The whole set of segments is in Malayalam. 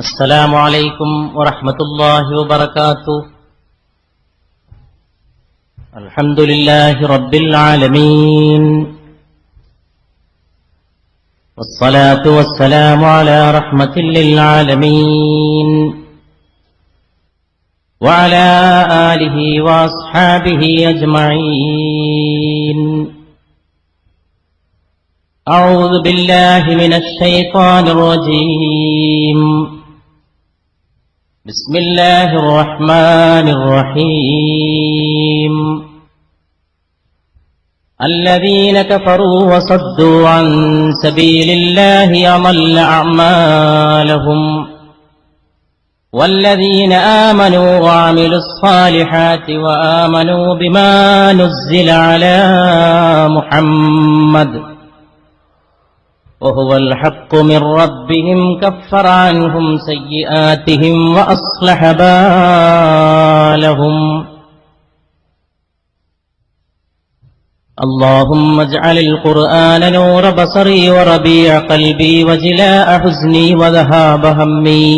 السلام عليكم ورحمة الله وبركاته. الحمد لله رب العالمين، والصلاة والسلام على رحمة للعالمين وعلى آله وأصحابه أجمعين. أعوذ بالله من الشيطان الرجيم. بسم الله الرحمن الرحيم. الذين كفروا وصدوا عن سبيل الله أضل أعمالهم، والذين آمنوا وعملوا الصالحات وآمنوا بما نزل على محمد وهو الحق من ربهم كفر عنهم سيئاتهم وأصلح بالهم. اللهم اجعل القرآن نور بصري وربيع قلبي وجلاء حزني وذهاب همي.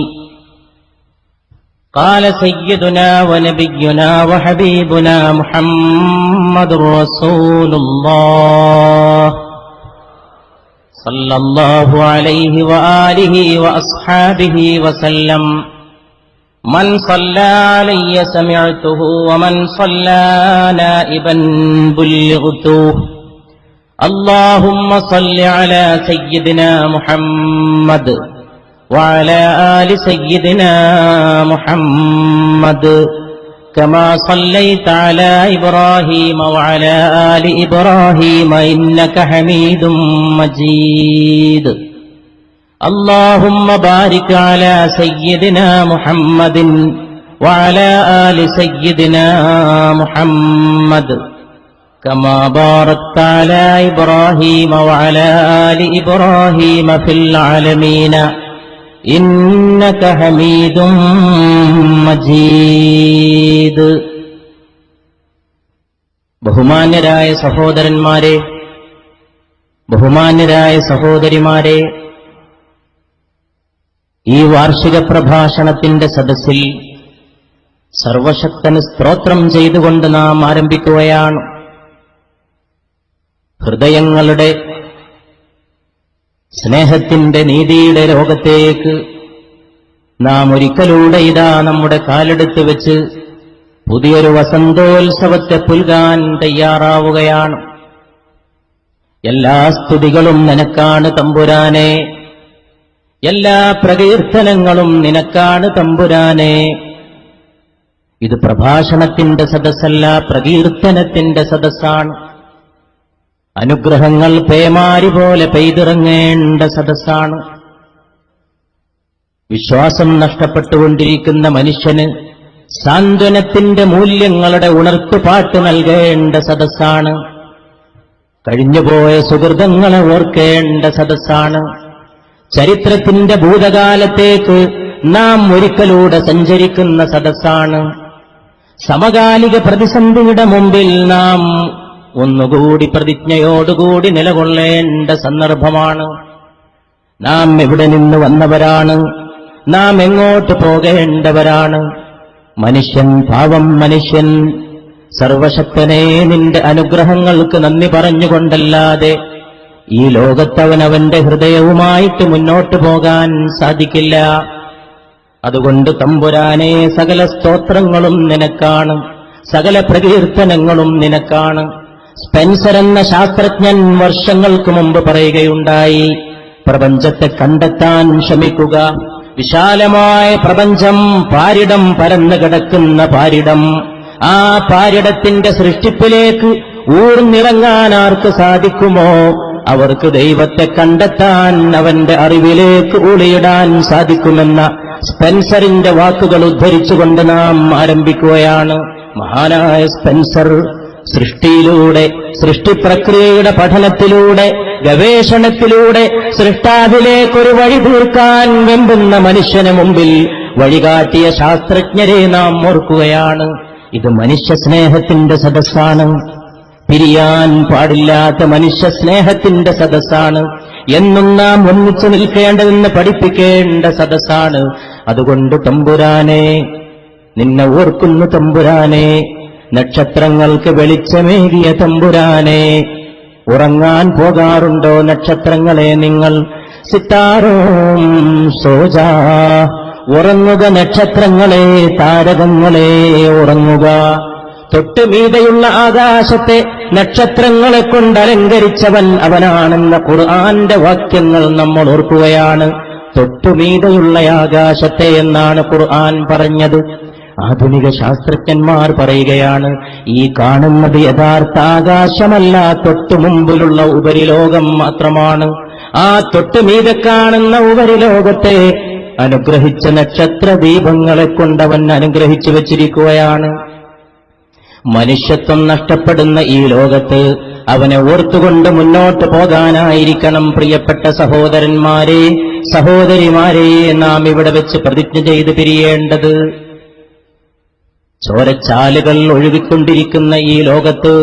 قال سيدنا ونبينا وحبيبنا محمد رسول الله صلى الله عليه وآله وأصحابه وسلم. من صلى علي سمعته، ومن صلى نائبا بلغته. اللهم صل على سيدنا محمد وعلى آل سيدنا محمد كما صليت على إبراهيم وعلى آل إبراهيم إنك حميد مجيد. اللهم بارك على سيدنا محمد وعلى آل سيدنا محمد كما باركت على إبراهيم وعلى آل إبراهيم في العالمين إنك حميد മജീദ്. ബഹുമാന്യരായ സഹോദരന്മാരെ, ബഹുമാന്യരായ സഹോദരിമാരെ, ഈ വാർഷിക പ്രഭാഷണത്തിന്റെ സദസ്സിൽ സർവശക്തന് സ്തോത്രം ചെയ്തുകൊണ്ട് നാം ആരംഭിക്കുകയാണ്. ഹൃദയങ്ങളുടെ സ്നേഹത്തിന്റെ നീതിയുടെ ലോകത്തേക്ക് നാം ഒരിക്കലൂടെ ഇതാ നമ്മുടെ കാലെടുത്ത് വെച്ച് പുതിയൊരു വസന്തോത്സവത്തെ പുൽകാൻ തയ്യാറാവുകയാണ്. എല്ലാ സ്തുതികളും നിനക്കാണ് തമ്പുരാനെ, എല്ലാ പ്രകീർത്തനങ്ങളും നിനക്കാണ് തമ്പുരാനെ. ഇത് പ്രഭാഷണത്തിന്റെ സദസ്സല്ല, പ്രകീർത്തനത്തിന്റെ സദസ്സാണ്. അനുഗ്രഹങ്ങൾ പേമാരി പോലെ പെയ്തിറങ്ങേണ്ട സദസ്സാണ്. വിശ്വാസം നഷ്ടപ്പെട്ടുകൊണ്ടിരിക്കുന്ന മനുഷ്യന് സാന്ത്വനത്തിന്റെ മൂല്യങ്ങളുടെ ഉണർത്തുപാട്ട് നൽകേണ്ട സദസ്സാണ്. കഴിഞ്ഞുപോയ സുഹൃതങ്ങളെ ഓർക്കേണ്ട സദസ്സാണ്. ചരിത്രത്തിന്റെ ഭൂതകാലത്തേക്ക് നാം ഒരിക്കലൂടെ സഞ്ചരിക്കുന്ന സദസ്സാണ്. സമകാലിക പ്രതിസന്ധിയുടെ മുമ്പിൽ നാം ഒന്നുകൂടി പ്രതിജ്ഞയോടുകൂടി നിലകൊള്ളേണ്ട സന്ദർഭമാണ്. നാം എവിടെ നിന്ന് വന്നവരാണ്? നാം എങ്ങോട്ട് പോകേണ്ടവരാണ്? മനുഷ്യൻ, പാവം മനുഷ്യൻ, സർവശക്തനെ നിന്റെ അനുഗ്രഹങ്ങൾക്ക് നന്ദി പറഞ്ഞുകൊണ്ടല്ലാതെ ഈ ലോകത്തവനവന്റെ ഹൃദയവുമായിട്ട് മുന്നോട്ടു പോകാൻ സാധിക്കില്ല. അതുകൊണ്ട് തമ്പുരാനെ, സകല സ്തോത്രങ്ങളും നിനക്കാണ്, സകല പ്രകീർത്തനങ്ങളും നിനക്കാണ്. സ്പെൻസർ എന്ന ശാസ്ത്രജ്ഞൻ വർഷങ്ങൾക്ക് മുമ്പ് പറയുകയുണ്ടായി, പ്രപഞ്ചത്തെ കണ്ടെത്താൻ ശ്രമിക്കുക. വിശാലമായ പ്രപഞ്ചം, പാരിടം, പരന്നു കിടക്കുന്ന പാരിടം. ആ പാരിടത്തിന്റെ സൃഷ്ടിപ്പിലേക്ക് ഊർന്നിറങ്ങാൻ ആർക്ക് സാധിക്കുമോ അവർക്ക് ദൈവത്തെ കണ്ടെത്താൻ, അവന്റെ അറിവിലേക്ക് ഊളിയിടാൻ സാധിക്കുമെന്ന സ്പെൻസറിന്റെ വാക്കുകൾ ഉദ്ധരിച്ചുകൊണ്ട് നാം ആരംഭിക്കുകയാണ്. മഹാനായ സ്പെൻസർ സൃഷ്ടിയിലൂടെ, സൃഷ്ടിപ്രക്രിയയുടെ പഠനത്തിലൂടെ, ഗവേഷണത്തിലൂടെ സൃഷ്ടാവിലേക്കൊരു വഴി തീർക്കാൻ വെമ്പുന്ന മനുഷ്യന് മുമ്പിൽ വഴികാട്ടിയ ശാസ്ത്രജ്ഞരെ നാം ഓർക്കുകയാണ്. ഇത് മനുഷ്യസ്നേഹത്തിന്റെ സദസ്സാണ്. പിരിയാൻ പാടില്ലാത്ത മനുഷ്യ സ്നേഹത്തിന്റെ സദസ്സാണ്. എന്നും നാം ഒന്നിച്ചു നിൽക്കേണ്ടതെന്ന് പഠിപ്പിക്കേണ്ട സദസ്സാണ്. അതുകൊണ്ട് തമ്പുരാനെ, നിന്നെ ഓർക്കുന്നു തമ്പുരാനെ, നക്ഷത്രങ്ങൾക്ക് വെളിച്ചമേകിയ തമ്പുരാനെ. ഉറങ്ങാൻ പോകാറുണ്ടോ നക്ഷത്രങ്ങളെ നിങ്ങൾ? സിത്താരോം സോജാ, ഉറങ്ങുക നക്ഷത്രങ്ങളെ, താരകങ്ങളെ ഉറങ്ങുക. തൊട്ടുമീതെയുള്ള ആകാശത്തെ നക്ഷത്രങ്ങളെ കൊണ്ട് അലങ്കരിച്ചവൻ അവനാണെന്ന ഖുർആന്റെ വാക്യങ്ങൾ നമ്മൾ ഓർക്കുകയാണ്. തൊട്ടുമീതെയുള്ള ആകാശത്തെ എന്നാണ് ഖുർആൻ പറഞ്ഞത്. ആധുനിക ശാസ്ത്രജ്ഞന്മാർ പറയുകയാണ്, ഈ കാണുന്നത് യഥാർത്ഥ ആകാശമല്ല, തൊട്ടുമുമ്പിലുള്ള ഉപരിലോകം മാത്രമാണ്. ആ തൊട്ടുമീതെ കാണുന്ന ഉപരിലോകത്തെ അനുഗ്രഹിച്ച നക്ഷത്ര ദീപങ്ങളെ കൊണ്ടവൻ അനുഗ്രഹിച്ചു വച്ചിരിക്കുകയാണ്. മനുഷ്യത്വം നഷ്ടപ്പെടുന്ന ഈ ലോകത്ത് അവനെ ഓർത്തുകൊണ്ട് മുന്നോട്ട് പോകാനായിരിക്കണം പ്രിയപ്പെട്ട സഹോദരന്മാരെ, സഹോദരിമാരെ, നാം ഇവിടെ വെച്ച് പ്രതിജ്ഞ ചെയ്ത് പിരിയേണ്ടത്. ചോരച്ചാലുകൾ ഒഴുകിക്കൊണ്ടിരിക്കുന്ന ഈ ലോകത്ത്,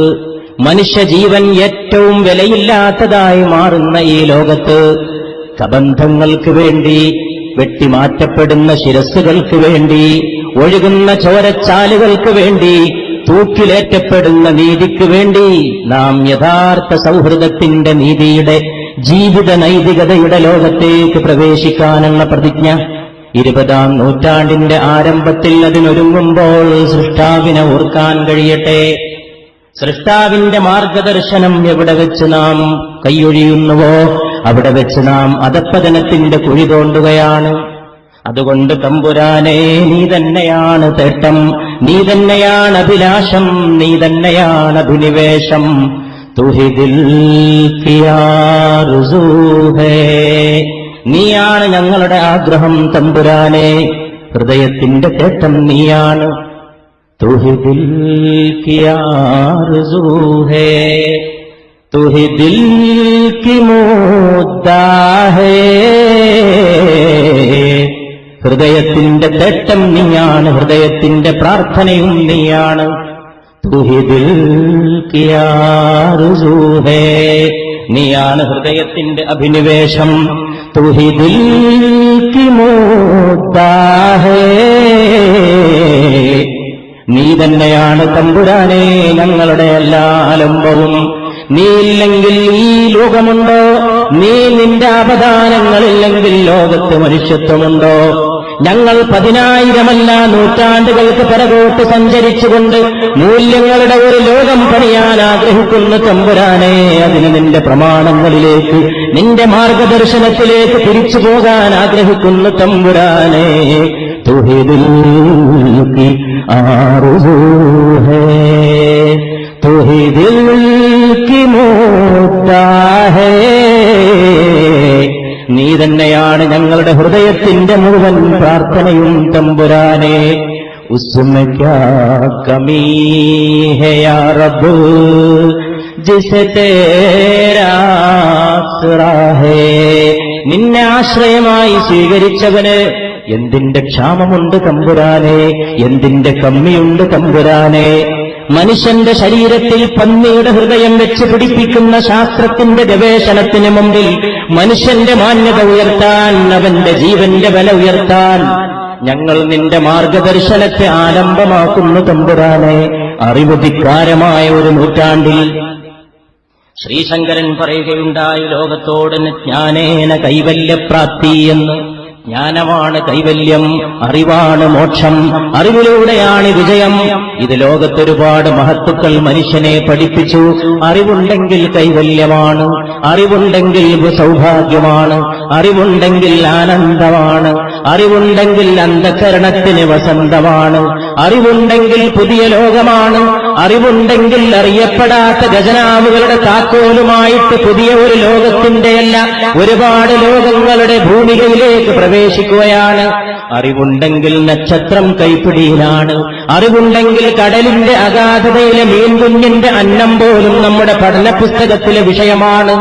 മനുഷ്യജീവൻ ഏറ്റവും വിലയില്ലാത്തതായി മാറുന്ന ഈ ലോകത്ത്, കബന്ധങ്ങൾക്ക് വേണ്ടി, വെട്ടിമാറ്റപ്പെടുന്ന ശിരസ്സുകൾക്ക് വേണ്ടി, ഒഴുകുന്ന ചോരച്ചാലുകൾക്ക് വേണ്ടി, തൂക്കിലേറ്റപ്പെടുന്ന നീതിക്ക് വേണ്ടി നാം യഥാർത്ഥ സൗഹൃദത്തിന്റെ, നീതിയുടെ, ജീവിത നൈതികതയുടെ ലോകത്തേക്ക് പ്രവേശിക്കാനുള്ള പ്രതിജ്ഞ 20ാം നൂറ്റാണ്ടിന്റെ ആരംഭത്തിൽ അതിനൊരുങ്ങുമ്പോൾ സൃഷ്ടാവിനെ ഓർക്കാൻ കഴിയട്ടെ. സൃഷ്ടാവിന്റെ മാർഗദർശനം എവിടെ വെച്ച് നാം കൈയൊഴിയുന്നുവോ അവിടെ വെച്ച് നാം അധപ്പതനത്തിന്റെ കുഴി തോണ്ടുകയാണ്. അതുകൊണ്ട് തമ്പുരാനെ, നീ തന്നെയാണ് തേട്ടം, നീ തന്നെയാണ് അഭിലാഷം, നീ തന്നെയാണ് അഭിനിവേശം. തുഹിദിൽ കിയാ റുസൂഹേ, നീയാണ് ഞങ്ങളുടെ ആഗ്രഹം തമ്പുരാനെ, ഹൃദയത്തിന്റെ തേട്ടം നീയാണ്. തുഹിദിൽ കിയാ റുസൂഹേ, തുഹിദിൽ കി മുദ്ദാ ഹേ, ഹൃദയത്തിന്റെ തേട്ടം നീയാണ്, ഹൃദയത്തിന്റെ പ്രാർത്ഥനയും നീയാണ്. തുഹിദിൽ കിയാ റുസൂഹേ, നീയാണ് ഹൃദയത്തിന്റെ അഭിനിവേശം. തുഹിദിൽ കി മുദ്ദാ ഹേ, നീ തന്നെയാണ് തമ്പുരാനെ ഞങ്ങളുടെ എല്ലാ ആലംബവും. നീ ഇല്ലെങ്കിൽ ഈ ലോകമുണ്ടോ? നീ നിന്റെ അവദാനങ്ങളില്ലെങ്കിൽ ലോകത്ത് മനുഷ്യത്വമുണ്ടോ? ഞങ്ങൾ 10,000 നൂറ്റാണ്ടുകൾക്ക് പിറകോട്ട് സഞ്ചരിച്ചുകൊണ്ട് മൂല്യങ്ങളുടെ ഒരു ലോകം പണിയാൻ ആഗ്രഹിക്കുന്ന തമ്പുരാനെ, അതിന് നിന്റെ പ്രമാണങ്ങളിലേക്ക്, നിന്റെ മാർഗദർശനത്തിലേക്ക് തിരിച്ചു പോകാൻ ആഗ്രഹിക്കുന്ന തമ്പുരാനെ, തുഹിദിൽ കി ആറുസൂഹേ, തുഹിദിൽ കി മുദ്ദാ ഹേ, നീ തന്നെയാണ് ഞങ്ങളുടെ ഹൃദയത്തിന്റെ മുഴുവൻ പ്രാർത്ഥനയും തമ്പുരാനെ. ഉസ്മേ ക്യാ കമീ ഹേ യാ റബ്ബ്, ജിസേ തേരാ ആസ്രാ ഹേ, നിന്നെ ആശ്രയമായി സ്വീകരിച്ചവന് എന്തിന്റെ ക്ഷാമമുണ്ട് തമ്പുരാനെ, എന്തിന്റെ കമ്മിയുണ്ട് തമ്പുരാനെ. മനുഷ്യന്റെ ശരീരത്തിൽ പന്നിയുടെ ഹൃദയം വെച്ച് പിടിപ്പിക്കുന്ന ശാസ്ത്രത്തിന്റെ ഗവേഷണത്തിന് മുമ്പിൽ മനുഷ്യന്റെ മാന്യത ഉയർത്താൻ, അവന്റെ ജീവന്റെ വില ഉയർത്താൻ ഞങ്ങൾ നിന്റെ മാർഗദർശനത്തെ ആലംബമാക്കുന്നു തമ്പുരാനെ. അറിവുധിക്കാരമായ ഒരു നൂറ്റാണ്ടിൽ ശ്രീശങ്കരൻ പറയുകയുണ്ടായി, ലോകത്തോട് ജ്ഞാനേന കൈവല്യപ്രാപ്തി എന്ന്. ജ്ഞാനമാണ് കൈവല്യം, അറിവാണ് മോക്ഷം, അറിവിലൂടെയാണ് വിജയം. ഇത് ലോകത്തൊരുപാട് മഹത്തുക്കൾ മനുഷ്യനെ പഠിപ്പിച്ചു. അറിവുണ്ടെങ്കിൽ കൈവല്യമാണ്, അറിവുണ്ടെങ്കിൽ സൗഭാഗ്യമാണ്, അറിവുണ്ടെങ്കിൽ ആനന്ദമാണ്, അറിവുണ്ടെങ്കിൽ അന്ധകരണത്തിന് വസന്തമാണ്, അറിവുണ്ടെങ്കിൽ പുതിയ ലോകമാണ്, അറിവുണ്ടെങ്കിൽ അറിയപ്പെടാത്ത ഖജനാവുകളുടെ താക്കോലുമായിട്ട് പുതിയ ഒരു ലോകത്തിന്റെയല്ല, ഒരുപാട് ലോകങ്ങളുടെ ഭൂമികയിലേക്ക് പ്രവേശിക്കുകയാണ്. അറിവുണ്ടെങ്കിൽ നക്ഷത്രം കൈപ്പിടിയിലാണ്, അറിവുണ്ടെങ്കിൽ കടലിന്റെ അഗാധതയിലെ മീൻകുഞ്ഞിന്റെ അന്നം പോലും നമ്മുടെ പഠനപുസ്തകത്തിലെ വിഷയമാണ്.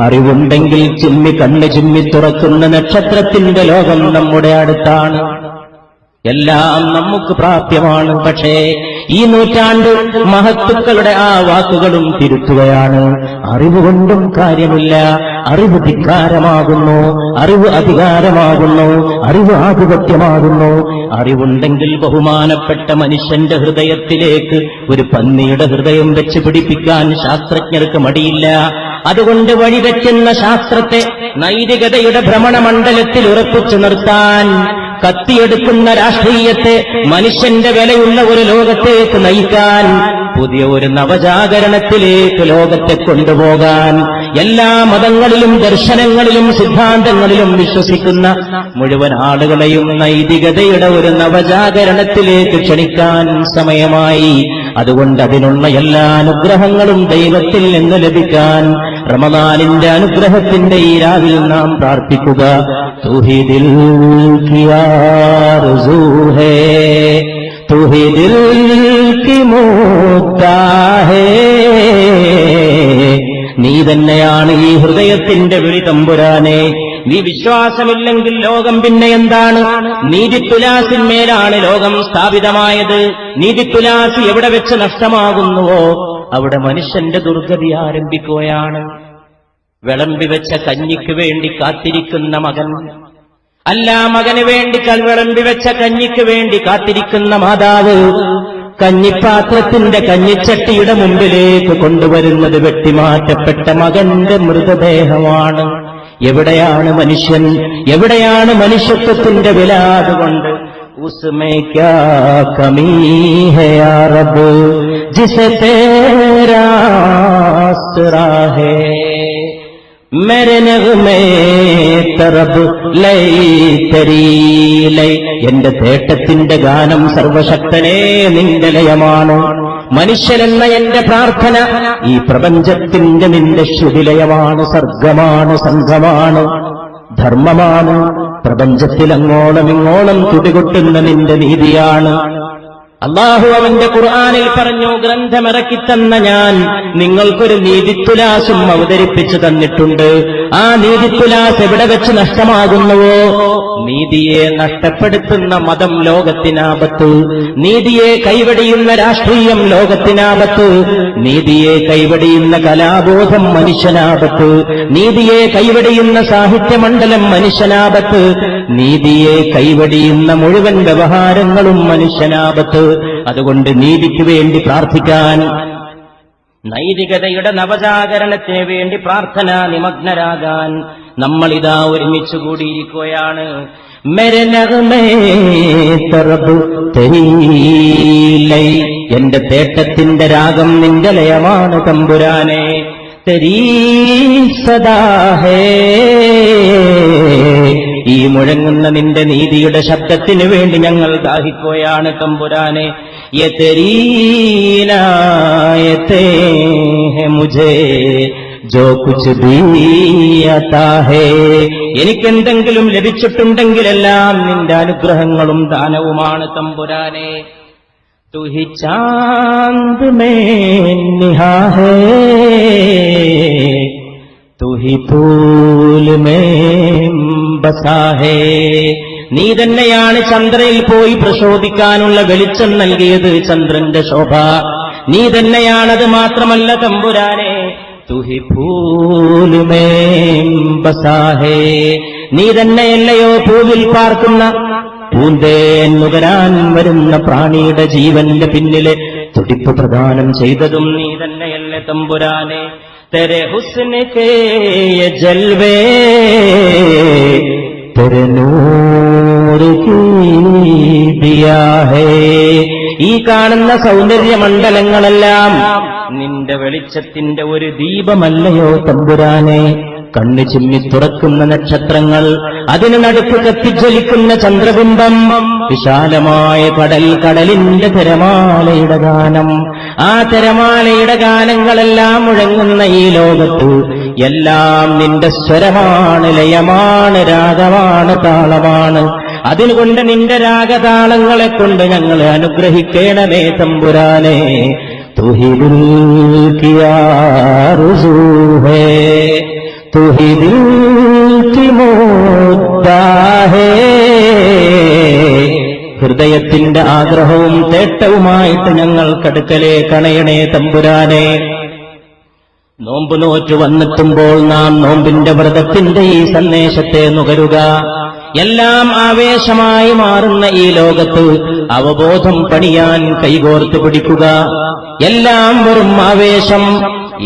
അറിവുണ്ടെങ്കിൽ ചിമ്മി കണ്ണ് ചിമ്മി തുറക്കുന്ന നക്ഷത്രത്തിന്റെ ലോകം നമ്മുടെ അടുത്താണ്. എല്ലാം നമുക്ക് പ്രാപ്യമാണ്. പക്ഷേ ഈ നൂറ്റാണ്ട് മഹത്തുക്കളുടെ ആ വാക്കുകളും തിരുത്തുകയാണ്. അറിവുകൊണ്ടും കാര്യമില്ല, അറിവ് ധിക്കാരമാകുന്നു, അറിവ് അധികാരമാകുന്നു, അറിവ് ആധിപത്യമാകുന്നു. അറിവുണ്ടെങ്കിൽ ബഹുമാനപ്പെട്ട മനുഷ്യന്റെ ഹൃദയത്തിലേക്ക് ഒരു പന്നിയുടെ ഹൃദയം വെച്ച് പിടിപ്പിക്കാൻ ശാസ്ത്രജ്ഞർക്ക് മടിയില്ല. അതുകൊണ്ട് വഴിവെക്കുന്ന ശാസ്ത്രത്തെ നൈതികതയുടെ ഭ്രമണമണ്ഡലത്തിൽ ഉറപ്പിച്ചു നിർത്താൻ, കത്തിയെടുക്കുന്ന രാഷ്ട്രീയത്തെ മനുഷ്യന്റെ വിലയുള്ള ഒരു ലോകത്തേക്ക് നയിക്കാൻ, പുതിയ ഒരു നവജാഗരണത്തിലേക്ക് ലോകത്തെ കൊണ്ടുപോകാൻ, എല്ലാ മതങ്ങളിലും ദർശനങ്ങളിലും സിദ്ധാന്തങ്ങളിലും വിശ്വസിക്കുന്ന മുഴുവൻ ആളുകളെയും നൈതികതയുടെ ഒരു നവജാഗരണത്തിലേക്ക് ക്ഷണിക്കാൻ സമയമായി. അതുകൊണ്ട് അതിനുള്ള എല്ലാ അനുഗ്രഹങ്ങളും ദൈവത്തിൽ നിന്ന് ലഭിക്കാൻ റമദാനിന്റെ അനുഗ്രഹത്തിന്റെ ഈ രാവിൽ നാം പ്രാർത്ഥിക്കുക. തൂഹി ദിൽ കി ആർസൂ ഹേ, തൂഹി ദിൽ കി മുദ്ദാ ഹേ, നീ തന്നെയാണ് ഈ ഹൃദയത്തിന്റെ വിളി തമ്പുരാനെ. നീ വിശ്വാസമില്ലെങ്കിൽ ലോകം പിന്നെ എന്താണ്? നീതിത്തുലാസിന്മേലാണ് ലോകം സ്ഥാപിതമായത്. നീതിത്തുലാസ് എവിടെ വെച്ച് നഷ്ടമാകുന്നുവോ അവിടെ മനുഷ്യന്റെ ദുർഗതി ആരംഭിക്കുകയാണ്. വിളമ്പിവെച്ച കഞ്ഞിക്ക് വേണ്ടി കാത്തിരിക്കുന്ന മകൻ, അല്ല മകന് വേണ്ടി വിളമ്പിവെച്ച കഞ്ഞിക്ക് വേണ്ടി കാത്തിരിക്കുന്ന മാതാവ്, കഞ്ഞിപ്പാത്രത്തിന്റെ കഞ്ഞിച്ചട്ടിയുടെ മുമ്പിലേക്ക് കൊണ്ടുവരുന്നത് വെട്ടിമാറ്റപ്പെട്ട മകന്റെ മൃതദേഹമാണ്. എവിടെയാണ് മനുഷ്യൻ? എവിടെയാണ് മനുഷ്യത്വത്തിന്റെ വില? അതുകൊണ്ട് ഉസ്മേ ക്യാ കമീ ഹേ യാ റബ്ബ് ജിസേ തേരാ ആസ്റാ ഹേ, മേരെ നഗ്മേ തറബ് ലൈ തരീ ലൈ. എന്റെ തേട്ടത്തിന്റെ ഗാനം സർവശക്തനേ നിന്റെ ലയമാണ്. മനുഷ്യനെന്ന എന്റെ പ്രാർത്ഥന ഈ പ്രപഞ്ചത്തിന്റെ നിന്റെ ശ്രുതിലയമാണ്. സർഗമാണ്, സംഘമാണ്, ധർമ്മമാണ്. പ്രപഞ്ചത്തിൽ അങ്ങോളം ഇങ്ങോളം തുടികൊട്ടുന്ന നിന്റെ നീതിയാണ്. അല്ലാഹു അവന്റെ ഖുർആനിൽ പറഞ്ഞു, ഗ്രന്ഥമിറക്കിത്തന്ന ഞാൻ നിങ്ങൾക്കൊരു നീതിത്തുലാസും അവതരിപ്പിച്ചു തന്നിട്ടുണ്ട്. ആ നീതിത്തുലാസ് എവിടെ വെച്ച് നഷ്ടമാകുന്നുവോ, നീതിയെ നഷ്ടപ്പെടുത്തുന്ന മതം ലോകത്തിനാപത്ത്, നീതിയെ കൈവടിയുന്ന രാഷ്ട്രീയം ലോകത്തിനാപത്ത്, നീതിയെ കൈവടിയുന്ന കലാബോധം മനുഷ്യനാപത്ത്, നീതിയെ കൈവടിയുന്ന സാഹിത്യമണ്ഡലം മനുഷ്യനാപത്ത്, നീതിയെ കൈവടിയുന്ന മുഴുവൻ വ്യവഹാരങ്ങളും മനുഷ്യനാപത്ത്. അതുകൊണ്ട് നീതിക്ക് വേണ്ടി പ്രാർത്ഥിക്കാൻ, നൈതികതയുടെ നവജാഗരണത്തിന് വേണ്ടി പ്രാർത്ഥന നിമഗ്നരാകാൻ നമ്മളിതാ ഒരുമിച്ചു കൂടിയിരിക്കുകയാണ്. മേരെ നഗ്മേ തറബ് തെരീ ലൈ, എന്റെ തേട്ടത്തിന്റെ രാഗം നിന്റെ ലയമാണ് തമ്പുരാനെ. തെരീ സദാ ഹേ, ഈ മുഴങ്ങുന്ന നിന്റെ നീതിയുടെ ശബ്ദത്തിനു വേണ്ടി ഞങ്ങൾ ദാഹിക്കുകയാണ് തമ്പുരാനെ. യെ തെരീ ഇനായത്തേ ഹേ മുझे जो कुछ भी आता है, എനിക്കെന്തെങ്കിലും ലഭിച്ചിട്ടുണ്ടെങ്കിലെല്ലാം നിന്റെ അനുഗ്രഹങ്ങളും ദാനവുമാണ് തമ്പുരാനെ. तू ही चांद में निहा है, तू ही फूल में बसा है. നീ തന്നെയാണ് ചന്ദ്രനിൽ പോയി പ്രശോഭിക്കാനുള്ള വെളിച്ചം നൽകിയത്, ചന്ദ്രന്റെ ശോഭ നീ തന്നെയാണത്. മാത്രമല്ല തമ്പുരാനെ, तू ही फूल में बसा है, നീ തന്നെയല്ലയോ പൂവിൽ പാർക്കുന്ന പൂന്തേൻ നുകരാൻ വരുന്ന പ്രാണിയുടെ ജീവന്റെ പിന്നിലെ തുടിപ്പ് പ്രദാനം ചെയ്തതും നീ തന്നെയല്ലേ തമ്പുരാനെ. തെരെ ഹുസ്ന കേ യെ ജൽവേ തെരെ നൂർ കീ ദിയാ ഹേ, ഈ കാണുന്ന സൗന്ദര്യമണ്ഡലങ്ങളെല്ലാം നിന്റെ വെളിച്ചത്തിന്റെ ഒരു ദീപമല്ലയോ തമ്പുരാനെ. കണ്ണു ചിമ്മി തുറക്കുന്ന നക്ഷത്രങ്ങൾ, അതിന് നടുക്ക് കത്തിജ്വലിക്കുന്ന ചന്ദ്രബിംബം, വിശാലമായ കടൽ, കടലിന്റെ തിരമാലയുടെ ഗാനം, ആ തിരമാലയുടെ ഗാനങ്ങളെല്ലാം മുഴങ്ങുന്ന ഈ ലോകത്ത് എല്ലാം നിന്റെ സ്വരമാണ്, ലയമാണ്, രാഗമാണ്, താളമാണ്. അതിനുകൊണ്ട് നിന്റെ രാഗതാളങ്ങളെ കൊണ്ട് ഞങ്ങളെ അനുഗ്രഹിക്കണമേ തമ്പുരാനെ. तू ही दिल की आरज़ू है, तू ही दिल की मुद्दा है. ഹൃദയത്തിന്റെ ആഗ്രഹവും തേട്ടവുമായിട്ട് ഞങ്ങൾക്കടുക്കലേക്ക് അണയണേ തമ്പുരാനെ. നോമ്പ് നോറ്റു വന്നെത്തുമ്പോൾ നാം നോമ്പിന്റെ വ്രതത്തിന്റെ ഈ സന്ദേശത്തെ നുകരുക. എല്ലാം ആവേശമായി മാറുന്ന ഈ ലോകത്ത് അവബോധം പണിയാൻ കൈകോർത്ത് പിടിക്കുക. എല്ലാം വെറും ആവേശം.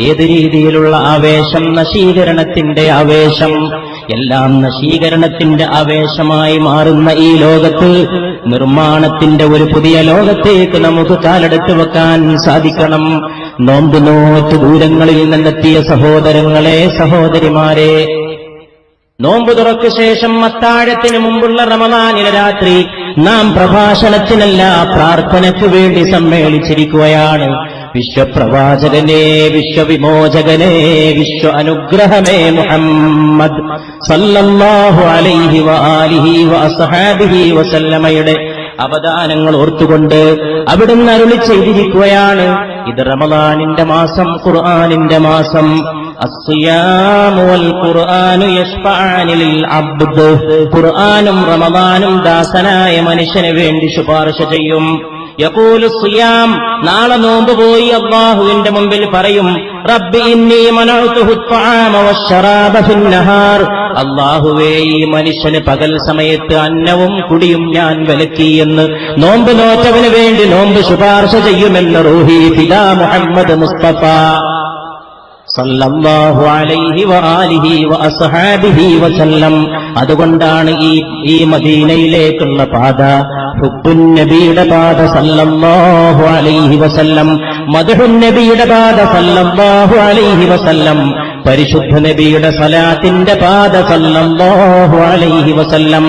ഏത് രീതിയിലുള്ള ആവേശം? നശീകരണത്തിന്റെ ആവേശം. എല്ലാം നശീകരണത്തിന്റെ ആവേശമായി മാറുന്ന ഈ ലോകത്ത് നിർമ്മാണത്തിന്റെ ഒരു പുതിയ ലോകത്തേക്ക് നമുക്ക് കാലെടുത്ത് വെക്കാൻ സാധിക്കണം. നോമ്പ് നോറ്റ് ദൂരങ്ങളിൽ നിന്നെത്തിയ സഹോദരങ്ങളെ, സഹോദരിമാരെ, നോമ്പ് തുറക്ക് ശേഷം അത്താഴത്തിന് മുമ്പുള്ള റമദാനിലെ രാത്രി നാം പ്രഭാഷണത്തിനല്ല പ്രാർത്ഥനയ്ക്കു വേണ്ടി സമ്മേളിച്ചിരിക്കുകയാണ്. വിശ്വപ്രവാചകനെ, വിശ്വവിമോചകനെ, വിശ്വ അനുഗ്രഹമേ മുഹമ്മദ് സല്ലല്ലാഹു അലൈഹി വആലിഹി വഅസ്ഹാബിഹി വസല്ലമയുടെ അവദാനങ്ങൾ ഓർത്തുകൊണ്ട് അവിടുന്ന് അരുളി ചെയ്തിരിക്കുകയാണ്, ഇത് റമദാനിന്റെ മാസം, ഖുർആനിന്റെ മാസം. അസ്സിയാമു വൽ ഖുർആനു യശ്ഫഅനി ലിൽ അബ്ദ്. ഖുർആനും റമദാനും ദാസനായ മനുഷ്യന് വേണ്ടി ശുപാർശ ചെയ്യും. യഖൂലു സിയാം, നാളെ നോമ്പ് പോയി അല്ലാഹുവിന്റെ മുമ്പിൽ പറയും, റബ്ബി ഇന്നി മനഅതുഹു അത്അമ വശറാബ ഫിന്നഹാർ. അല്ലാഹുവേ, ഈ മനുഷ്യന് പകൽ സമയത്ത് അന്നവും കുടിയും ഞാൻ വിലക്കി എന്ന് നോമ്പ് നോറ്റവന് വേണ്ടി നോമ്പ് ശുപാർശ ചെയ്യുമെന്ന് റൂഹി ഫിദാ മുഹമ്മദ് മുസ്തഫ സല്ലല്ലാഹു അലൈഹി വആലിഹി വഅസ്ഹാബിഹി വസല്ലം. അതുകൊണ്ടാണ് ഈ മദീനയിലേക്കുള്ള പാത ഹുബ്ബുൻ നബിയുടെ പാത സല്ലല്ലാഹു അലൈഹി വസല്ലം, മദ്ഹുൻ നബിയുടെ പാത സല്ലല്ലാഹു അലൈഹി വസല്ലം, പരിശുദ്ധ നബിയുടെ സലാത്തിന്റെ പാത സല്ലല്ലാഹു അലൈഹി വസല്ലം.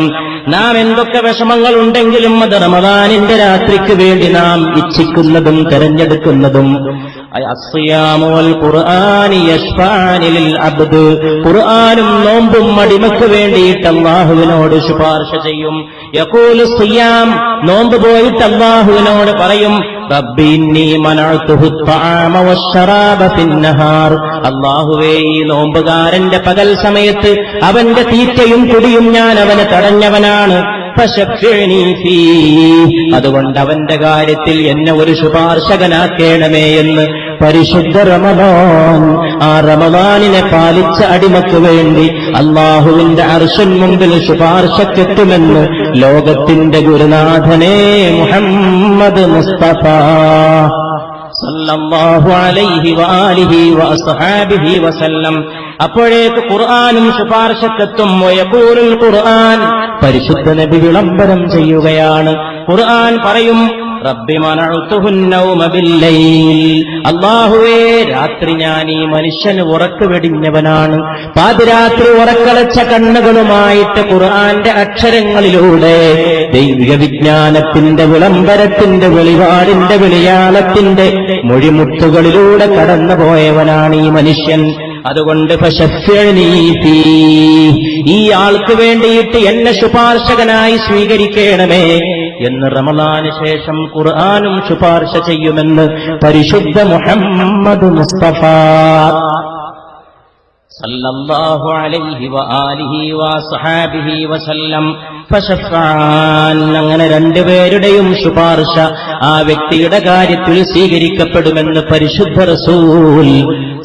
നാം എന്തൊക്കെ വിഷമങ്ങൾ ഉണ്ടെങ്കിലും അത് റമദാനിന്റെ രാത്രിക്ക് വേണ്ടി നാം ഇച്ഛിക്കുന്നതും തെരഞ്ഞെടുക്കുന്നതും അസ്സിയാമു വൽ ഖുർആനി യശ്ഫഅനി ലിൽ അബ്ദ്. ഖുർആനും നോമ്പും അടിമയ്ക്ക് വേണ്ടിയിട്ട് അല്ലാഹുവിനോട് ശുപാർശ ചെയ്യും. യഖൂലു സിയാം, നോമ്പ് പോയിട്ട് അല്ലാഹുവിനോട് പറയും, റബ്ബി ഇന്നി മനഅതുഹു അത്അമ വശറാബ ഫിന്നഹാർ. അല്ലാഹുവേ, ഈ നോമ്പുകാരന്റെ പകൽ സമയത്ത് അവന്റെ തീറ്റയും കുടിയും ഞാൻ അവന് തടഞ്ഞവനാണ്. ഫശഫ്ഇനി ഫീ, അതുകൊണ്ട് അവന്റെ കാര്യത്തിൽ എന്നെ ഒരു ശുപാർശകനാക്കേണമേ എന്ന് പരിശുദ്ധ റമദാൻ. ആ റമദാനിനെ പാലിച്ച അടിമക്ക് വേണ്ടി അല്ലാഹുവിന്റെ അർശിൻ മുമ്പിൽ ശുപാർശക്കെത്തുമെന്ന് ലോകത്തിന്റെ ഗുരുനാഥനെ മുഹമ്മദ് മുസ്തഫ സല്ലല്ലാഹു അലൈഹി വആലിഹി വഅസ്ഹാബിഹി വസല്ലം. അപ്പോഴേക്ക് ഖുർആനും ശുപാർശക്കെത്തും. വയഖൂലുൽ ഖുർആൻ, പരിശുദ്ധ നബി വിളംബരം ചെയ്യുകയാണ്. ഖുർആൻ പറയും, റബ്ബി മനഅതുഹുൻ നൗമ ബില്ലൈൽ. അല്ലാഹുവേ, രാത്രി ഞാൻ ഈ മനുഷ്യന് ഉറക്ക് വെടിഞ്ഞവനാണ്. പാതിരാത്രി ഉറക്കളച്ച കണ്ണുകളുമായിട്ട് ഖുർആന്റെ അക്ഷരങ്ങളിലൂടെ ദൈവിക വിജ്ഞാനത്തിന്റെ വിളംബരത്തിന്റെ വെളിപാടിന്റെ വെളിയാളത്തിന്റെ മൊഴിമുത്തുകളിലൂടെ കടന്നുപോയവനാണ് ഈ മനുഷ്യൻ. അതുകൊണ്ട് ഫശഫ്ഇനി ഫീ, ഈ ആൾക്ക് വേണ്ടിയിട്ട് എന്നെ ശുപാർശകനായി സ്വീകരിക്കണമേ എന്ന് റമദാന് ശേഷം ഖുർആനും ശുപാർശ ചെയ്യുമെന്ന് പരിശുദ്ധ മുഹമ്മദ് മുസ്തഫ സല്ലല്ലാഹു അലൈഹി വആലിഹി വസഹാബിഹി വസല്ലം. ഫശഫാൻ, അങ്ങനെ രണ്ടുപേരുടെയും ശുപാർശ ആ വ്യക്തിയുടെ കാര്യത്തിൽ സ്വീകരിക്കപ്പെടുമെന്ന് പരിശുദ്ധ റസൂൽ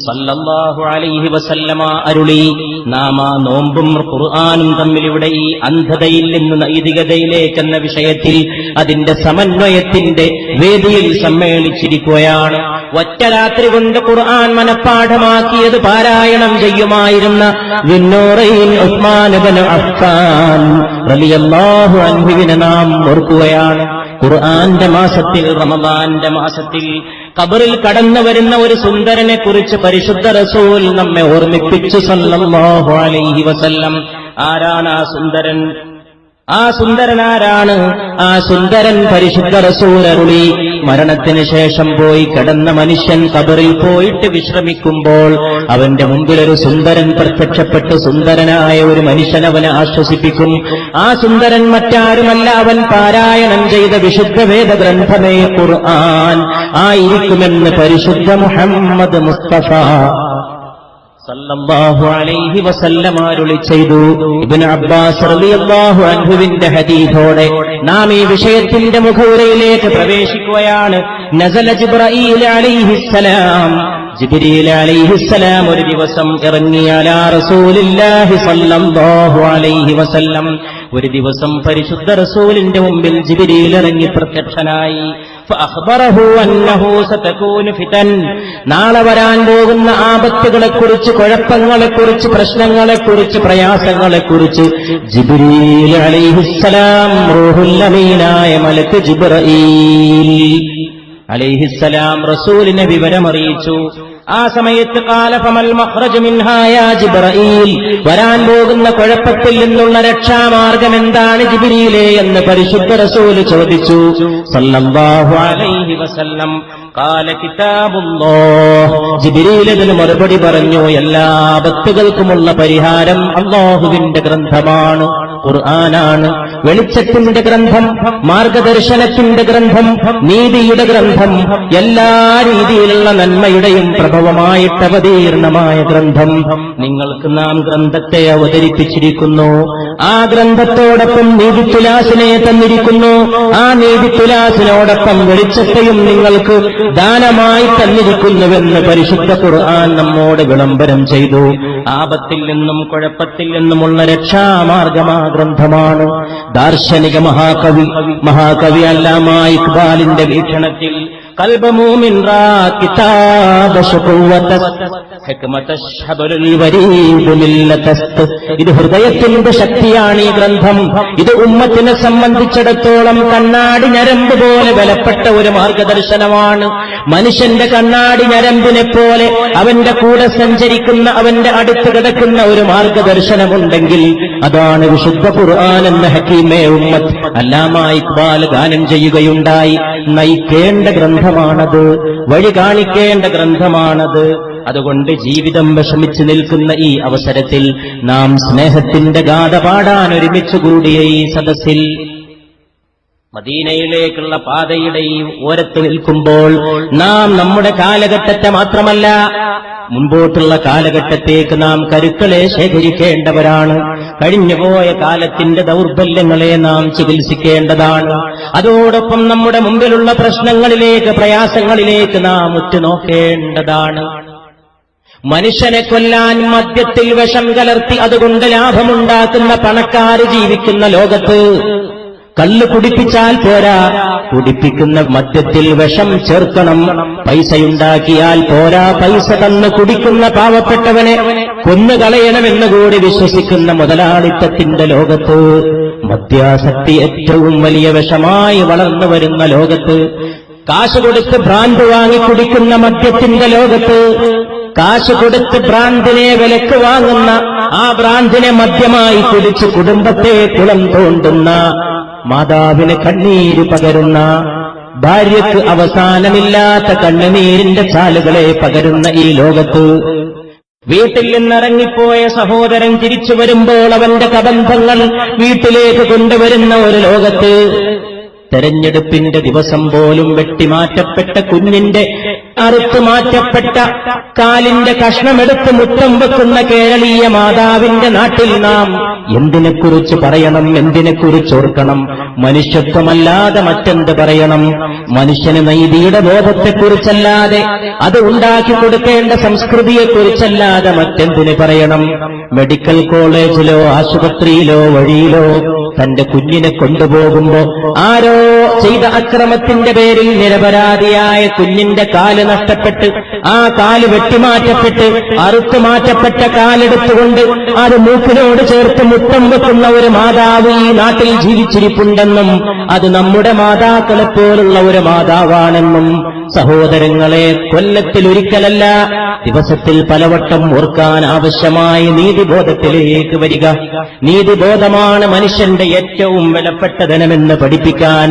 സല്ലല്ലാഹു അലൈഹി വസല്ലമ അരുളി. നാം ആ നോമ്പും ഖുർആനും തമ്മിൽ ഇവിടെ ഈ അന്ധതയിൽ നിന്ന് നൈതികതയിലേക്കെന്ന വിഷയത്തിൽ അതിന്റെ സമന്വയത്തിന്റെ വേദിയിൽ സമ്മേളിച്ചിരിക്കുകയാണ്. ഒറ്റ രാത്രി കൊണ്ട് ഖുർആൻ മനഃപ്പാഠമാക്കിയത് പാരായണം ചെയ്യുമായിരുന്ന വിന്നൂറൈൻ ഉസ്മാൻ ഇബ്നു അഫ്ഫാൻ റളിയല്ലാഹു അൻഹുവിനെ നാം ഓർക്കുകയാണ്. ഖുർആന്റെ മാസത്തിൽ, റമദാന്റെ മാസത്തിൽ ഖബറിൽ കടന്നു വരുന്ന ഒരു സുന്ദരനെ കുറിച്ച് പരിശുദ്ധ റസൂൽ നമ്മെ ഓർമ്മിപ്പിച്ചു സല്ലല്ലാഹു അലൈഹി വസല്ലം. ആരാണ് ആ സുന്ദരൻ? ആ സുന്ദരൻ ആരാണ്? ആ സുന്ദരൻ പരിശുദ്ധ റസൂൽ അരുളി, മരണത്തിന് ശേഷം പോയി കിടന്ന മനുഷ്യൻ ഖബറിൽ പോയിട്ട് വിശ്രമിക്കുമ്പോൾ അവന്റെ മുമ്പിൽ ഒരു സുന്ദരൻ പ്രത്യക്ഷപ്പെട്ട് സുന്ദരനായ ഒരു മനുഷ്യൻ അവനെ ആശ്വസിപ്പിക്കും. ആ സുന്ദരൻ മറ്റാരുമല്ല, അവൻ പാരായണം ചെയ്ത വിശുദ്ധ വേദഗ്രന്ഥമേ ഖുർആൻ ആയിരിക്കുമെന്ന് പരിശുദ്ധ മുഹമ്മദ് മുസ്തഫ സല്ലല്ലാഹു അലൈഹി വസല്ലം അരുളി ചെയ്തു. ഇബ്നു അബ്ബാസ് റളിയല്ലാഹു അൻഹുവിന്റെ ഹദീസോടെ നാം ഈ വിഷയത്തിന്റെ മുഖവുരയിലേക്ക് പ്രവേശിക്കുകയാണ്. നസല ജിബ്രീൽ അലൈഹിസ്സലാം, ജിബ്രീൽ അലൈഹിസ്സലാം ഒരു ദിവസം ഇറങ്ങി അലാ റസൂലില്ലാഹി സല്ലല്ലാഹു അലൈഹി വസല്ലം. ഒരു ദിവസം പരിശുദ്ധ റസൂലിന്റെ മുമ്പിൽ ജിബ്രീൽ ഇറങ്ങി പ്രത്യക്ഷനായി. ഫഅഖ്ബറഹു അന്നഹു സതകൂനു ഫിതൻ, നാളെ വരാൻ പോകുന്ന ആപത്തുകളെക്കുറിച്ച്, കുഴപ്പങ്ങളെക്കുറിച്ച്, പ്രശ്നങ്ങളെക്കുറിച്ച്, പ്രയാസങ്ങളെക്കുറിച്ച് ജിബ്രീൽ അലൈഹിസ്സലാം റൂഹുൽ അമീനായ മലക്ക് ജിബ്രീൽ അലൈഹിസ്സലാം റസൂലിനെ വിവരമറിയിച്ചു. ആ സമയത്ത് ഖാല ഫമൽ മഖ്റജ് മിൻഹാ യാ ജിബ്രീൽ, വരാൻ പോകുന്ന കുഴപ്പത്തിൽ നിന്നുള്ള രക്ഷാമാർഗം എന്താണ് ജിബ്രീലേ എന്ന് പരിശുദ്ധ റസൂൽ ചോദിച്ചു സല്ലല്ലാഹു അലൈഹി വസല്ലം. ഖാല കിതാബുല്ലാഹ്, ജിബ്രീൽ ഇതിന് മറുപടി പറഞ്ഞു, എല്ലാ ആപത്തുകൾക്കുമുള്ള പരിഹാരം അല്ലാഹുവിന്റെ ഗ്രന്ഥമാണ്, ഖുർആനാണ്. വെളിച്ചത്തിന്റെ ഗ്രന്ഥം, മാർഗദർശനത്തിന്റെ ഗ്രന്ഥം, നീതിയുടെ ഗ്രന്ഥം, എല്ലാ രീതിയിലുള്ള നന്മയുടെയും പ്രഭവമായിട്ട് അവതീർണമായ ഗ്രന്ഥം. നിങ്ങൾക്ക് നാം ഗ്രന്ഥത്തെ അവതരിപ്പിച്ചിരിക്കുന്നു. ആ ഗ്രന്ഥത്തോടൊപ്പം നീതിത്തുലാസിനെ തന്നിരിക്കുന്നു. ആ നീതിത്തുലാസിനോടൊപ്പം വെളിച്ചത്തെയും നിങ്ങൾക്ക് ദാനമായി തന്നിരിക്കുന്നുവെന്ന് പരിശുദ്ധ ഖുർആൻ നമ്മോട് വിളംബരം ചെയ്തു. ആപത്തിൽ നിന്നും കുഴപ്പത്തിൽ നിന്നുമുള്ള രക്ഷാമാർഗമാ ഗ്രന്ഥമാണ്. ദാർശനിക മഹാകവി അല്ലാമാ ഇഖ്ബാലിന്റെ വീക്ഷണത്തിൽ ഖൽബ് മൂമിൻ റാ കിതാബ ശുഖവതസ് ഹിക്മതശ് ഹബലുൽ വരീദ് മില്ലതസ്. ഇത് ഹൃദയത്തിന്റെ ശക്തിയാണ് ഈ ഗ്രന്ഥം. ഇത് ഉമ്മത്തിനെ സംബന്ധിച്ചിടത്തോളം കണ്ണാടി ഞരമ്പ് പോലെ ബലപ്പെട്ട ഒരു മാർഗദർശനമാണ്. മനുഷ്യന്റെ കണ്ണാടി ഞരമ്പിനെ പോലെ അവന്റെ കൂടെ സഞ്ചരിക്കുന്ന, അവന്റെ അടുത്ത് കിടക്കുന്ന ഒരു മാർഗദർശനമുണ്ടെങ്കിൽ അതാണ് വിശുദ്ധ ഖുർആൻ എന്ന ഹക്കീമേ ഉമ്മത്ത് അല്ലാമാ ഇഖ്ബാൽ ഗാനം ചെയ്യുകയുണ്ടായി. നയിക്കേണ്ട ഗ്രന്ഥമാണത്, വഴി കാണിക്കേണ്ട ഗ്രന്ഥമാണത്. അതുകൊണ്ട് ജീവിതം വിഷമിച്ചു നിൽക്കുന്ന ഈ അവസരത്തിൽ നാം സ്നേഹത്തിന്റെ ഗാഥ പാടാൻ ഒരുമിച്ചുകൂടിയ ഈ സദസ്സിൽ മദീനയിലേക്കുള്ള പാതയുടെ ഈ ഓരത്ത് നിൽക്കുമ്പോൾ നാം നമ്മുടെ കാലഘട്ടത്തെ മാത്രമല്ല മുൻപോട്ടുള്ള കാലഘട്ടത്തേക്ക് നാം കരുക്കളെ ശേഖരിക്കേണ്ടവരാണ്. കഴിഞ്ഞുപോയ കാലത്തിന്റെ ദൗർബല്യങ്ങളെ നാം ചികിത്സിക്കേണ്ടതാണ്. അതോടൊപ്പം നമ്മുടെ മുമ്പിലുള്ള പ്രശ്നങ്ങളിലേക്ക്, പ്രയാസങ്ങളിലേക്ക് നാം ഉറ്റുനോക്കേണ്ടതാണ്. മനുഷ്യനെ കൊല്ലാൻ മദ്യത്തിൽ വിഷം കലർത്തി അതുകൊണ്ട് ലാഭമുണ്ടാക്കുന്ന പണക്കാർ ജീവിക്കുന്ന ലോകത്ത് കള്ള് കുടിപ്പിച്ചാൽ പോരാ, കുടിപ്പിക്കുന്ന മദ്യത്തിൽ വിഷം ചേർക്കണം. പൈസയുണ്ടാക്കിയാൽ പോരാ, പൈസ തന്ന് കുടിക്കുന്ന പാവപ്പെട്ടവനെ കൊന്നുകളയണമെന്ന് കൂടി വിശ്വസിക്കുന്ന മുതലാളിത്തത്തിന്റെ ലോകത്ത്, മദ്യാസക്തി ഏറ്റവും വലിയ വിഷമായി വളർന്നു വരുന്ന ലോകത്ത്, കാശ് കൊടുത്ത് ഭ്രാന്ത് വാങ്ങി കുടിക്കുന്ന മദ്യത്തിന്റെ ലോകത്ത്, കാശ് കൊടുത്ത് ഭ്രാന്തിനെ വിലക്ക് വാങ്ങുന്ന, ആ ഭ്രാന്തിനെ മദ്യമായി കുടിച്ച് കുടുംബത്തെ കുളം തോണ്ടുന്ന, മാതാവിന് കണ്ണീര് പകരുന്ന, ഭാര്യയ്ക്ക് അവസാനമില്ലാത്ത കണ്ണുനീരിന്റെ ചാലുകളെ പകരുന്ന ഈ ലോകത്ത് വീട്ടിൽ നിന്നിറങ്ങിപ്പോയ സഹോദരൻ തിരിച്ചു വരുമ്പോൾ അവന്റെ കബന്ധങ്ങൾ വീട്ടിലേക്ക് കൊണ്ടുവരുന്ന ഒരു ലോകത്ത്, തെരഞ്ഞെടുപ്പിന്റെ ദിവസം പോലും വെട്ടിമാറ്റപ്പെട്ട കുഞ്ഞിന്റെ അറുത്തു മാറ്റപ്പെട്ട കാലിന്റെ കഷ്ണമെടുത്ത് മുത്തം വെക്കുന്ന കേരളീയ മാതാവിന്റെ നാട്ടിൽ നാം എന്തിനെക്കുറിച്ച് പറയണം, എന്തിനെക്കുറിച്ച് ഓർക്കണം? മനുഷ്യത്വമല്ലാതെ മറ്റെന്ത് പറയണം? മനുഷ്യന് നീതിയുടെ ബോധത്തെക്കുറിച്ചല്ലാതെ, അത് ഉണ്ടാക്കി കൊടുക്കേണ്ട സംസ്കൃതിയെക്കുറിച്ചല്ലാതെ മറ്റെന്തിന് പറയണം? മെഡിക്കൽ കോളേജിലോ ആശുപത്രിയിലോ വഴിയിലോ തന്റെ കുഞ്ഞിനെ കൊണ്ടുപോകുമ്പോ ആരോ ചെയ്ത അക്രമത്തിന്റെ പേരിൽ നിരപരാധിയായ കുഞ്ഞിന്റെ കാല് നഷ്ടപ്പെട്ട്, ആ കാല് വെട്ടിമാറ്റപ്പെട്ട്, അറുത്തു മാറ്റപ്പെട്ട കാലെടുത്തുകൊണ്ട് അത് മൂക്കിനോട് ചേർത്ത് മുത്തം വെക്കുന്ന ഒരു മാതാവ് ഈ നാട്ടിൽ ജീവിച്ചിരിപ്പുണ്ടെന്നും അത് നമ്മുടെ മാതാക്കളെപ്പോലുള്ള ഒരു മാതാവാണെന്നും സഹോദരങ്ങളെ, കൊല്ലത്തിലൊരിക്കലല്ല, ദിവസത്തിൽ പലവട്ടം ഓർക്കാൻ ആവശ്യമായ നീതിബോധത്തിലേക്ക് വരിക. നീതിബോധമാണ് മനുഷ്യന്റെ ഏറ്റവും വിലപ്പെട്ട ധനമെന്ന് പഠിപ്പിക്കാൻ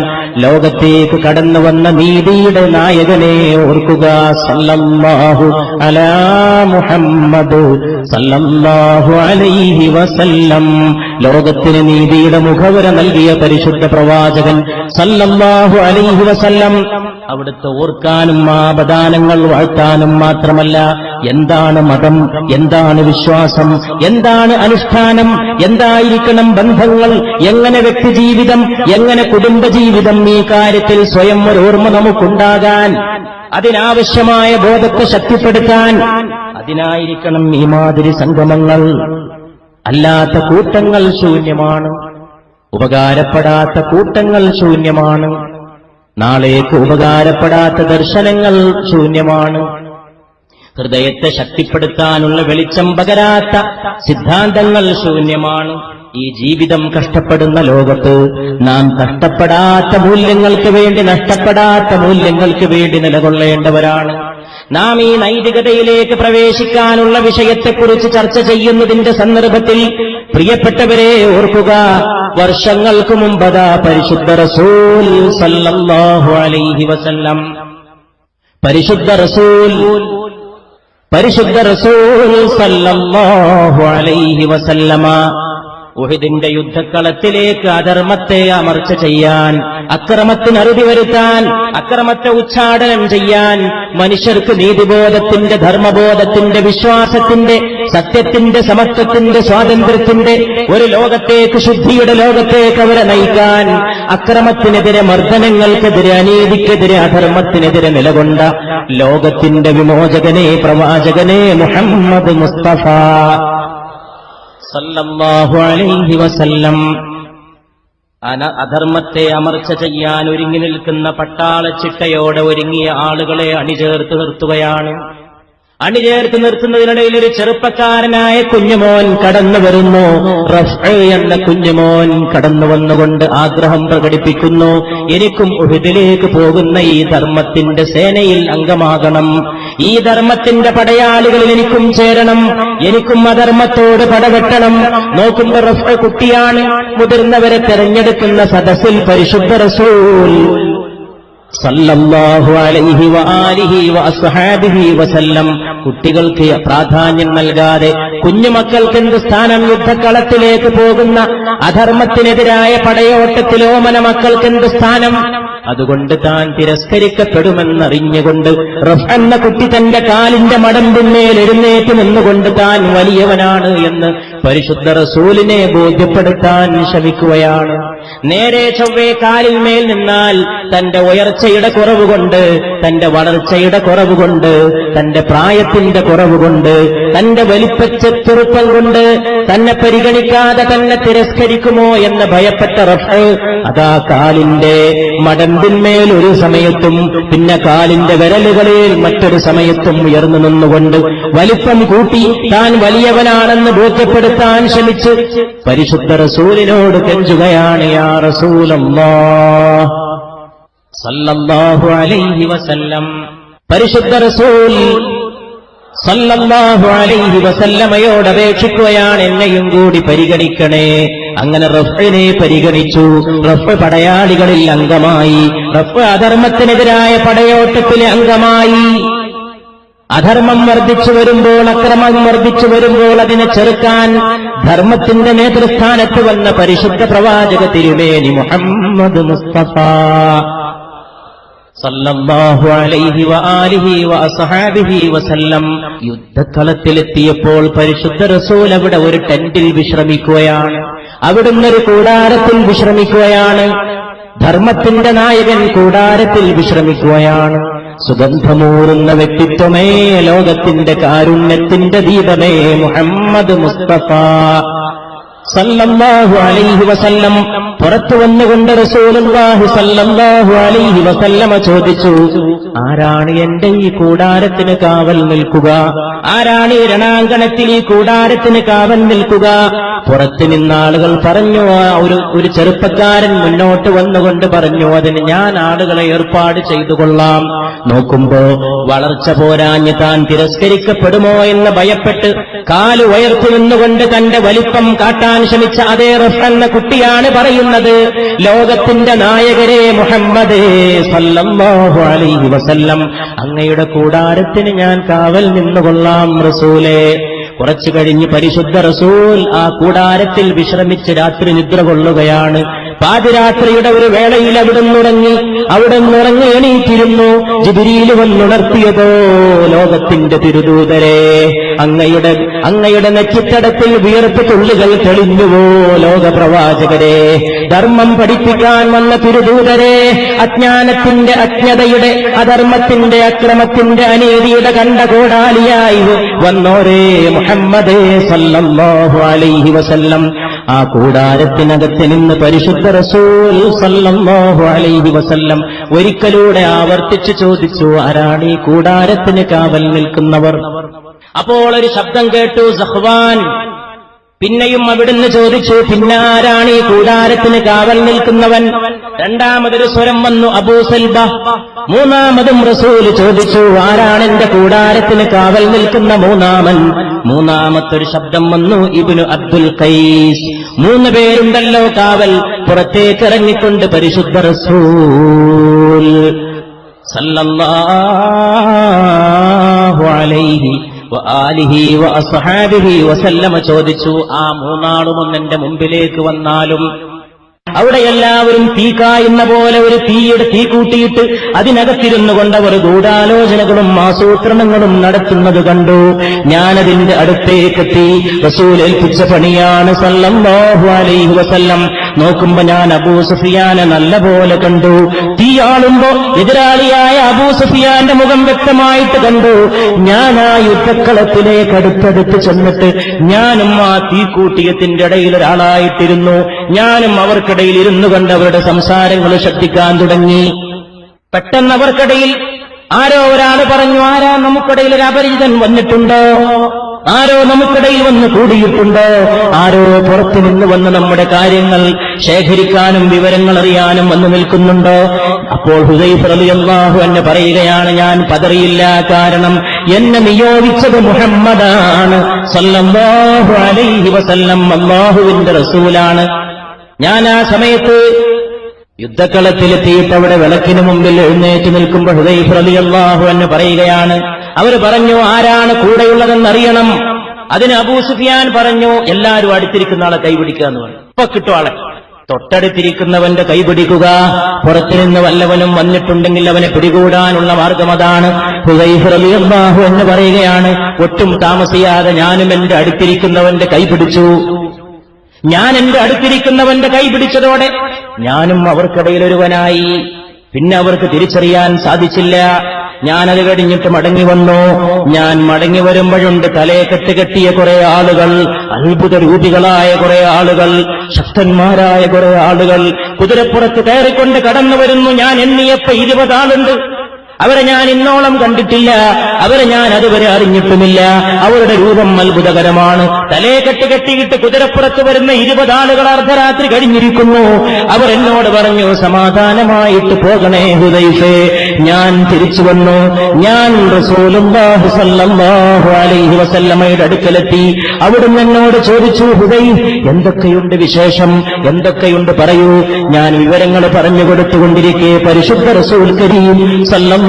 ലോകത്തേക്ക് കടന്നു വന്ന നീതിയുടെ നായകനെ ഓർക്കുക. സല്ലല്ലാഹു അലാ മുഹമ്മദ് സല്ലല്ലാഹു അലൈഹി വസല്ലം. ലോകത്തിന് നീതിയുടെ മുഖവുര നൽകിയ പരിശുദ്ധ പ്രവാചകൻ സല്ലല്ലാഹു അലൈഹി വസല്ലം അവിടുത്തെ ഓർക്കാനും ആ ബദാനങ്ങൾ വാഴ്ത്താനും മാത്രമല്ല, എന്താണ് മതം, എന്താണ് വിശ്വാസം, എന്താണ് അനുഷ്ഠാനം, എന്തായിരിക്കണം ബന്ധങ്ങൾ, എങ്ങനെ വ്യക്തിജീവിതം, എങ്ങനെ കുടുംബജീവിതം, ഈ കാര്യത്തിൽ സ്വയം ഒരു ഓർമ്മ നമുക്കുണ്ടാകാൻ, അതിനാവശ്യമായ ബോധത്തെ ശക്തിപ്പെടുത്താൻ, അതിനായിരിക്കണം ഈ മാതിരി സംഗമങ്ങൾ. അല്ലാത്ത കൂട്ടങ്ങൾ ശൂന്യമാണ്, ഉപകാരപ്പെടാത്ത കൂട്ടങ്ങൾ ശൂന്യമാണ്, നാളേക്ക് ഉപകാരപ്പെടാത്ത ദർശനങ്ങൾ ശൂന്യമാണ്, ഹൃദയത്തെ ശക്തിപ്പെടുത്താനുള്ള വെളിച്ചം പകരാത്ത സിദ്ധാന്തങ്ങൾ ശൂന്യമാണ്. ഈ ജീവിതം കഷ്ടപ്പെടുന്ന ലോകത്ത് നാം കഷ്ടപ്പെടാത്ത മൂല്യങ്ങൾക്ക് വേണ്ടി, നഷ്ടപ്പെടാത്ത മൂല്യങ്ങൾക്ക് വേണ്ടി നിലകൊള്ളേണ്ടവരാണ്. നാം ഈ നൈതികതയിലേക്ക് പ്രവേശിക്കാനുള്ള വിഷയത്തെക്കുറിച്ച് ചർച്ച ചെയ്യുന്നതിന്റെ സന്ദർഭത്തിൽ പ്രിയപ്പെട്ടവരെ ഓർക്കുക, വർഷങ്ങൾക്ക് മുമ്പതാ പരിശുദ്ധ റസൂൽ സല്ലല്ലാഹു അലൈഹി വസല്ലം, പരിശുദ്ധ റസൂൽ സല്ലല്ലാഹു അലൈഹി വസല്ലമ ഉഹദിന്റെ യുദ്ധക്കളത്തിലേക്ക് അധർമ്മത്തെ അമർച്ച ചെയ്യാൻ, അക്രമത്തിന് അറുതി വരുത്താൻ, അക്രമത്തെ ഉച്ചാടനം ചെയ്യാൻ, മനുഷ്യർക്ക് നീതിബോധത്തിന്റെ, ധർമ്മബോധത്തിന്റെ, വിശ്വാസത്തിന്റെ, സത്യത്തിന്റെ, സമത്വത്തിന്റെ, സ്വാതന്ത്ര്യത്തിന്റെ ഒരു ലോകത്തേക്ക്, ശുദ്ധിയുടെ ലോകത്തേക്ക് അവരെ നയിക്കാൻ, അക്രമത്തിനെതിരെ, മർദ്ദനങ്ങൾക്കെതിരെ, അനീതിക്കെതിരെ, അധർമ്മത്തിനെതിരെ നിലകൊണ്ട ലോകത്തിന്റെ വിമോചകനെ, പ്രവാചകനെ മുഹമ്മദ് മുസ്തഫ സല്ലല്ലാഹു അലൈഹി വസല്ലം അധർമ്മത്തെ അമർച്ച ചെയ്യാൻ ഒരുങ്ങി നിൽക്കുന്ന പട്ടാളച്ചിട്ടയോടെ ഒരുങ്ങിയ ആളുകളെ അണിചേർത്ത് നിർത്തുകയാണ്. അണിചേർത്ത് നിർത്തുന്നതിനിടയിൽ ഒരു ചെറുപ്പക്കാരനായ കുഞ്ഞുമോൻ കടന്നു വരുന്നു. റഫ്അ് എന്ന കുഞ്ഞുമോൻ കടന്നു വന്നുകൊണ്ട് ആഗ്രഹം പ്രകടിപ്പിക്കുന്നു, എനിക്കും ഉഹദിലേക്ക് പോകുന്ന ഈ ധർമ്മത്തിന്റെ സേനയിൽ അംഗമാകണം, ഈ ധർമ്മത്തിന്റെ പടയാളികളിൽ എനിക്കും ചേരണം, എനിക്കും അധർമ്മത്തോട് പടവെട്ടണം. നോക്കുമ്പോ റഫ്അ് കുട്ടിയാണ്. മുതിർന്നവരെ തെരഞ്ഞെടുക്കുന്ന സദസ്സിൽ പരിശുദ്ധ റസൂൽ സല്ലല്ലാഹു അലൈഹി വആലിഹി വഅസ്ഹാബിഹി വസല്ലം കുട്ടികൾക്ക് പ്രാധാന്യം നൽകാതെ, കുഞ്ഞുമക്കൾക്ക് എന്ത് സ്ഥാനം, യുദ്ധക്കളത്തിലേക്ക് പോകുന്ന അധർമ്മത്തിനെതിരായ പടയോട്ടത്തിൽ ഓമന മക്കൾക്ക് എന്ത് സ്ഥാനം, അതുകൊണ്ട് താൻ തിരസ്കരിക്കപ്പെടുമെന്നറിഞ്ഞുകൊണ്ട് റഫ് എന്ന കുട്ടി തന്റെ കാലിന്റെ മടമ്പിന്മേൽ എഴുന്നേറ്റ് നിന്നുകൊണ്ട് താൻ വലിയവനാണ് എന്ന് പരിശുദ്ധ റസൂലിനെ ബോധ്യപ്പെടുത്താൻ ശ്രമിക്കുകയാണ്. നേരെ ചൊവ്വേ കാലിൽ മേൽ നിന്നാൽ തന്റെ ഉയർച്ചയുടെ കുറവുകൊണ്ട്, തന്റെ വളർച്ചയുടെ കുറവുകൊണ്ട്, തന്റെ പ്രായത്തിന്റെ കുറവുകൊണ്ട്, തന്റെ വലിപ്പച്ചെറുപ്പം കൊണ്ട് തന്നെ പരിഗണിക്കാതെ തന്നെ തിരസ്കരിക്കുമോ എന്ന് ഭയപ്പെട്ട റഫ് അതാ കാലിന്റെ മടമ്പിന്മേൽ ഒരു സമയത്തും, പിന്നെ കാലിന്റെ വിരലുകളിൽ മറ്റൊരു സമയത്തും ഉയർന്നു നിന്നുകൊണ്ട് വലിപ്പം കൂട്ടി താൻ വലിയവനാണെന്ന് ബോധ്യപ്പെടുത്താൻ ശ്രമിച്ച് പരിശുദ്ധ റസൂലിനോട് കെഞ്ചുകയാണ്, യാ റസൂലല്ലാഹ് സല്ലല്ലാഹു അലൈഹി വസല്ലം. പരിശുദ്ധ റസൂൽ സല്ലല്ലാഹു അലൈഹി വസല്ലമയോട് അപേക്ഷിക്കുകയാണ്, എന്നെയും കൂടി പരിഗണിക്കണേ. അങ്ങനെ റഫ്ഇനെ പരിഗണിച്ചു. റഫ് പടയാളികളിൽ അംഗമായി. റഫ് അധർമ്മത്തിനെതിരായ പടയോട്ടത്തിലെ അംഗമായി. അധർമ്മം വർദ്ധിച്ചു വരുമ്പോൾ, അക്രമം വർദ്ധിച്ചു വരുമ്പോൾ അതിനെ ചെറുക്കാൻ ധർമ്മത്തിന്റെ നേതൃസ്ഥാനത്ത് വന്ന പരിശുദ്ധ പ്രവാചക തിരുമേനി മുഹമ്മദ് മുസ്തഫ സല്ലല്ലാഹു അലൈഹി വആലിഹി വഅസ്ഹാബിഹി വസല്ലം യുദ്ധക്കളത്തിലെത്തിയപ്പോൾ പരിശുദ്ധ റസൂൽ അവിടെ ഒരു ടെന്റിൽ വിശ്രമിക്കുകയാണ്. അവിടുന്ന് ഒരു കൂടാരത്തിൽ വിശ്രമിക്കുകയാണ്. ധർമ്മത്തിന്റെ നായകൻ കൂടാരത്തിൽ വിശ്രമിക്കുകയാണ്. സുഗന്ധമൂറുന്ന വ്യക്തിത്വമേ, ലോകത്തിന്റെ കാരുണ്യത്തിന്റെ ദീപമേ മുഹമ്മദ് മുസ്തഫ സല്ലല്ലാഹു അലൈഹി വസല്ലം പുറത്തു വന്നുകൊണ്ട് റസൂലുള്ളാഹി സല്ലല്ലാഹു അലൈഹി വസല്ലമ ചോദിച്ചു, ആരാണ് എന്റെ ഈ കൂടാരത്തിന് കാവൽ നിൽക്കുക? ആരാണ് ഈ രണാങ്കണത്തിൽ ഈ കൂടാരത്തിന് കാവൽ നിൽക്കുക? പുറത്തു നിന്ന ആളുകൾ പറഞ്ഞു. ഒരു ചെറുപ്പക്കാരൻ മുന്നോട്ട് വന്നുകൊണ്ട് പറഞ്ഞു, അതിന് ഞാൻ ആളുകളെ ഏർപ്പാട് ചെയ്തുകൊള്ളാം. നോക്കുമ്പോ വളർച്ച പോരാഞ്ഞ് താൻ തിരസ്കരിക്കപ്പെടുമോ എന്ന് ഭയപ്പെട്ട് കാല് ഉയർത്തി നിന്നുകൊണ്ട് തന്റെ വലിപ്പം കാട്ടാൻ ശ്രമിച്ച അതേ റഫ് എന്ന കുട്ടിയാണ് പറയുന്നത്, ലോകത്തിന്റെ നായകരെ മുഹമ്മദേ സല്ലല്ലാഹു അലൈഹി വസല്ലം, അങ്ങയുടെ കൂടാരത്തിന് ഞാൻ കാവൽ നിന്നുകൊള്ളാം റസൂലേ. കുറച്ചു കഴിഞ്ഞ് പരിശുദ്ധ റസൂൽ ആ കൂടാരത്തിൽ വിശ്രമിച്ച് രാത്രി നിദ്ര കൊള്ളുകയാണ്. പാതിരാത്രിയുടെ ഒരു വേളയിൽ അവിടുന്ന് എണീറ്റിരുന്നു. ജിബ്രീൽ വന്നുണർത്തിയതോ, ലോകത്തിന്റെ തിരുദൂതരെ, അങ്ങയുടെ നെറ്റിത്തടത്തിൽ വിയർപ്പ് തുള്ളികൾ തെളിഞ്ഞുവോ ലോകപ്രവാചകരെ, ധർമ്മം പഠിപ്പിക്കാൻ വന്ന തിരുദൂതരെ, അജ്ഞാനത്തിന്റെ അജ്ഞതയുടെ അധർമ്മത്തിന്റെ അക്രമത്തിന്റെ അനീതിയുടെ കണ്ടകോടാലിയായി വന്നോരേ മുഹമ്മദേ സല്ലല്ലാഹു അലൈഹി വസല്ലം. ആ കൂടാരത്തിനകത്ത് നിന്ന് പരിശുദ്ധ റസൂൽ സല്ലല്ലാഹു അലൈഹി വസല്ലം ഒരിക്കലൂടെ ആവർത്തിച്ചു ചോദിച്ചു, ആരാണ് ഈ കൂടാരത്തിന് കാവൽ നിൽക്കുന്നവർ? അപ്പോൾ ഒരു ശബ്ദം കേട്ടു, സഹ്വാൻ. പിന്നെയും അവിടുന്ന് ചോദിച്ചു, പിന്നെ ആരാണ് ഈ കൂടാരത്തിന് കാവൽ നിൽക്കുന്നവൻ? രണ്ടാമതൊരു സ്വരം വന്നു, അബൂ സൽബ. മൂന്നാമതും റസൂൽ ചോദിച്ചു, ആരാണ് എന്റെ കൂടാരത്തിന് കാവൽ നിൽക്കുന്ന മൂന്നാമത്തൊരു ശബ്ദം വന്നു, ഇബ്നു അബ്ദുൽ ഖൈസ്. 3 പേരുണ്ടല്ലോ കാവൽ. പുറത്തേക്ക് ഇറങ്ങിക്കൊണ്ട് പരിശുദ്ധ റസൂൽ സല്ലല്ലാഹു അലൈഹി വആലിഹി വഅസ്ഹാബിഹി വസല്ലമ ചോദിച്ചു, ആ 3 ആളും എന്റെ മുമ്പിലേക്ക് വന്നാലും. അവിടെ എല്ലാവരും തീ കായുന്ന പോലെ ഒരു തീ കൂട്ടിയിട്ട് അതിനകത്തിരുന്നു കൊണ്ടവർ ഗൂഢാലോചനകളും ആസൂത്രണങ്ങളും നടത്തുന്നത് കണ്ടു. ഞാനതിന്റെ അടുത്തേക്കെത്തി. റസൂൽ ഏൽപ്പിച്ച പണിയാണ് സല്ലല്ലാഹു അലൈഹി വസല്ലം. നോക്കുമ്പോ ഞാൻ അബൂ സുഫിയാനെ നല്ല പോലെ കണ്ടു. തീയാളുമ്പോ എതിരാളിയായ അബൂ സുഫിയാന്റെ മുഖം വ്യക്തമായിട്ട് കണ്ടു. ഞാൻ ആ യുദ്ധക്കളത്തിലേക്ക് അടുത്തടുത്ത് ചെന്നിട്ട് ഞാനും ആ തീക്കൂട്ടിയത്തിന്റെ ഇടയിൽ ഒരാളായിട്ടിരുന്നു. ഞാനും അവർക്കിടയിൽ ഇരുന്നു കൊണ്ട് അവരുടെ സംസാരങ്ങൾ ശ്രദ്ധിക്കാൻ തുടങ്ങി. പെട്ടെന്ന് അവർക്കിടയിൽ ആരോ ഒരാൾ പറഞ്ഞു, ആരാ നമുക്കിടയിൽ ഒരു അപരിചിതൻ വന്നിട്ടുണ്ടോ? ആരോ നമുക്കിടയിൽ വന്ന് കൂടിയിട്ടുണ്ടോ? ആരോ പുറത്തു നിന്ന് വന്ന് നമ്മുടെ കാര്യങ്ങൾ ശേഖരിക്കാനും വിവരങ്ങൾ അറിയാനും വന്നു നിൽക്കുന്നുണ്ടോ? അപ്പോൾ ഹുദൈഫ റളിയല്ലാഹു അൻഹു പറയുകയാണ്, ഞാൻ പതറിയില്ല. കാരണം എന്നെ നിയോഗിച്ചത് മുഹമ്മദാണ് സല്ലല്ലാഹു അലൈഹി വസല്ലം, അല്ലാഹുവിന്റെ റസൂലാണ്. ഞാൻ ആ സമയത്ത് യുദ്ധക്കളത്തിലെത്തിയിട്ട് അവിടെ വിളക്കിന് മുമ്പിൽ എഴുന്നേറ്റ് നിൽക്കുമ്പോൾ ഹുദൈഫ റളിയല്ലാഹു അൻഹു പറയുകയാണ്, അവർ പറഞ്ഞു, ആരാണ് കൂടെയുള്ളതെന്നറിയണം. അതിന് അബൂ സുഫിയാൻ പറഞ്ഞു, എല്ലാവരും അടുത്തിരിക്കുന്ന ആളെ കൈപിടിക്കുക എന്ന് പറഞ്ഞു. ഇപ്പൊ കിട്ടും ആളെ. തൊട്ടടുത്തിരിക്കുന്നവന്റെ കൈപിടിക്കുക. പുറത്തുനിന്ന് വല്ലവനും വന്നിട്ടുണ്ടെങ്കിൽ അവനെ പിടികൂടാനുള്ള മാർഗം അതാണ്. ഹുദൈഫ റളിയല്ലാഹു അൻഹു പറയുകയാണ്, ഒട്ടും താമസിയാതെ ഞാനും എന്റെ അടുത്തിരിക്കുന്നവന്റെ കൈപിടിച്ചു. ഞാൻ എന്റെ അടുത്തിരിക്കുന്നവന്റെ കൈ പിടിച്ചതോടെ ഞാനും അവർക്കിടയിൽ ഒരുവനായി. പിന്നെ അവർക്ക് തിരിച്ചറിയാൻ സാധിച്ചില്ല. ഞാനത് കഴിഞ്ഞിട്ട് മടങ്ങി വന്നു. ഞാൻ മടങ്ങി വരുമ്പോഴുണ്ട് തലയെക്കെട്ട് കെട്ടിയ കുറെ ആളുകൾ, അത്ഭുത രൂപികളായ കുറെ ആളുകൾ, ശക്തന്മാരായ കുറെ ആളുകൾ കുതിരപ്പുറത്ത് കയറിക്കൊണ്ട് കടന്നു വരുന്നു. ഞാൻ എണ്ണിയപ്പോ 20 ആളുണ്ട്. അവരെ ഞാൻ ഇന്നോളം കണ്ടിട്ടില്ല. അവരെ ഞാൻ അതുവരെ അറിഞ്ഞിട്ടുമില്ല. അവരുടെ രൂപം അത്ഭുതകരമാണ്. തലയെ കെട്ടിയിട്ട് കുതിരപ്പുറത്ത് വരുന്ന 20 ആളുകൾ അർദ്ധരാത്രി കഴിഞ്ഞിരിക്കുന്നു. അവർ എന്നോട് പറഞ്ഞു, സമാധാനമായിട്ട് പോകണേ ഹുദൈഫേ. ഞാൻ തിരിച്ചു വന്നു. ഞാൻ റസൂലുള്ളാഹി സ്വല്ലല്ലാഹു അലൈഹി വസല്ലമയുടെ അടുക്കലെത്തി. അവിടുന്ന് എന്നോട് ചോദിച്ചു, ഹുദൈഫ്, എന്തൊക്കെയുണ്ട് വിശേഷം? എന്തൊക്കെയുണ്ട് പറയൂ. ഞാൻ വിവരങ്ങൾ പറഞ്ഞു കൊടുത്തുകൊണ്ടിരിക്കെ പരിശുദ്ധ റസൂൽ കരീം സല്ലല്ലാഹു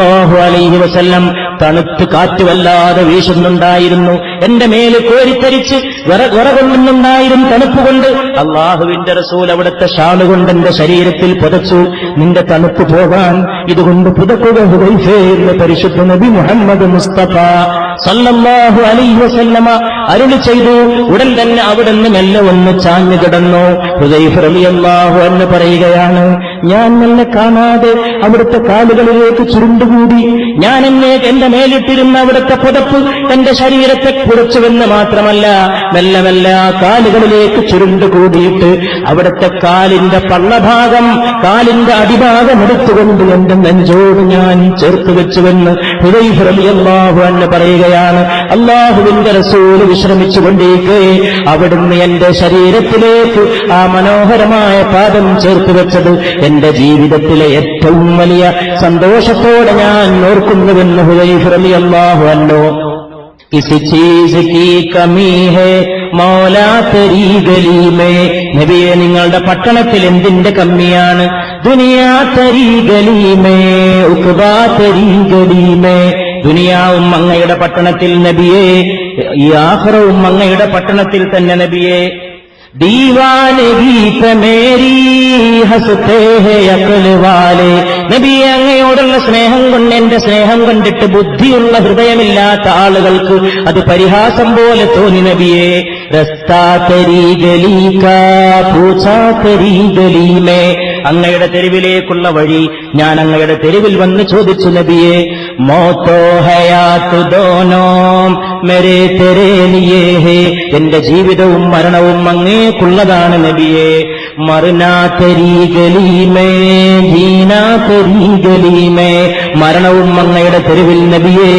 അലൈഹി വസല്ലം തണുത്ത് കാറ്റ് വല്ലാതെ വീശുന്നുണ്ടായിരുന്നു. എന്റെ മേല് കോരിത്തരിച്ച് വിറകൊള്ളുന്നുണ്ടായിരുന്നു തണുപ്പ് കൊണ്ട്. അള്ളാഹുവിന്റെ റസൂൽ അവിടുത്തെ ഷാളുകൊണ്ട് എന്റെ ശരീരത്തിൽ പുതച്ചു. നിന്റെ തണുപ്പ് പോകാൻ ഇതുകൊണ്ട് പുതക്കുക ഹുദൈഫേ എന്ന് പരിശുദ്ധ നബി മുഹമ്മദ് മുസ്തഫ സല്ലല്ലാഹു അലൈഹി വസല്ലമ അരുളി ചെയ്തു. ഉടൻ തന്നെ അവിടുന്ന് മെല്ലെ ഒന്ന് ചാഞ്ഞു കിടന്നു. ഹുദൈഫ റളിയല്ലാഹു അൻഹു പറയുകയാണ്, ഞാൻ മെല്ലെ കാണാതെ അവിടുത്തെ കാലുകളിലേക്ക് ചുരുണ്ടുകൂടി. ഞാൻ എന്റെ മേലിട്ടിരുന്ന അവിടുത്തെ പുതപ്പ് എന്റെ ശരീരത്തെ പുറച്ചുവെന്ന് മാത്രമല്ല, മെല്ലെ മെല്ലെ ആ കാലുകളിലേക്ക് ചുരുണ്ടുകൂടിയിട്ട് അവിടുത്തെ കാലിന്റെ പള്ളഭാഗം, കാലിന്റെ അടിഭാഗം എടുത്തുകൊണ്ട് എന്റെ നെഞ്ചോട് ഞാൻ ചേർത്ത് വെച്ചുവെന്ന് ഹുദൈഫ റളിയല്ലാഹു അൻഹു പറയുകയാണ്. അല്ലാഹുവിന്റെ റസൂൽ വിശ്രമിച്ചുകൊണ്ടിരിക്കെ അവിടുന്ന് എന്റെ ശരീരത്തിലേക്ക് ആ മനോഹരമായ പാദം ചേർത്ത് വെച്ചത് എന്റെ ജീവിതത്തിലെ ഏറ്റവും വലിയ സന്തോഷത്തോടെ ഞാൻ ഓർക്കുന്നുവെന്ന് ഹുദൈഫ റളിയല്ലാഹു അൻഹു. കിസി ചീസ് കി കമി ഹേ മൗലാ തെരീ ഗലി മേ. നബിയെ, നിങ്ങളുടെ പട്ടണത്തിൽ എന്തിന്റെ കമ്മിയാണ്? ദുനിയാ തെരീ ഗലി മേ ഉഖബാ തെരീ ഗലി മേ. ദുനിയാവും അങ്ങയുടെ പട്ടണത്തിൽ നബിയേ, ഈ ആഖിറവും അങ്ങയുടെ പട്ടണത്തിൽ തന്നെ നബിയേ. ദീവാനഗി മേരി ഹസ്തേ ഹേ അഖൽ വാലേ, നബിയെ അങ്ങയോടുള്ള സ്നേഹം കൊണ്ട്, എന്റെ സ്നേഹം കണ്ടിട്ട് ബുദ്ധിയുള്ള ഹൃദയമില്ലാത്ത ആളുകൾക്ക് അത് പരിഹാസം പോലെ തോന്നി നബിയെ. റസ്താ തരീ ഗലീ കാ പൂഛാ തരീ ഗലീ മേ, അങ്ങയുടെ തെരുവിലേക്കുള്ള വഴി ഞാൻ അങ്ങയുടെ തെരുവിൽ വന്ന് ചോദിച്ചു നബിയെ. മൗതോ ഹയാത്ത് ദോനോ മേരെ തെരേ ലിയേ ഹേ, എന്റെ ജീവിതവും മരണവും അങ്ങേക്കുള്ളതാണ് നബിയെ. മർനാ തരീ ഗലീ മേ ജീനാ തരീ ഗലീ മേ, മരണവും അങ്ങയുടെ തെരുവിൽ നബിയെ,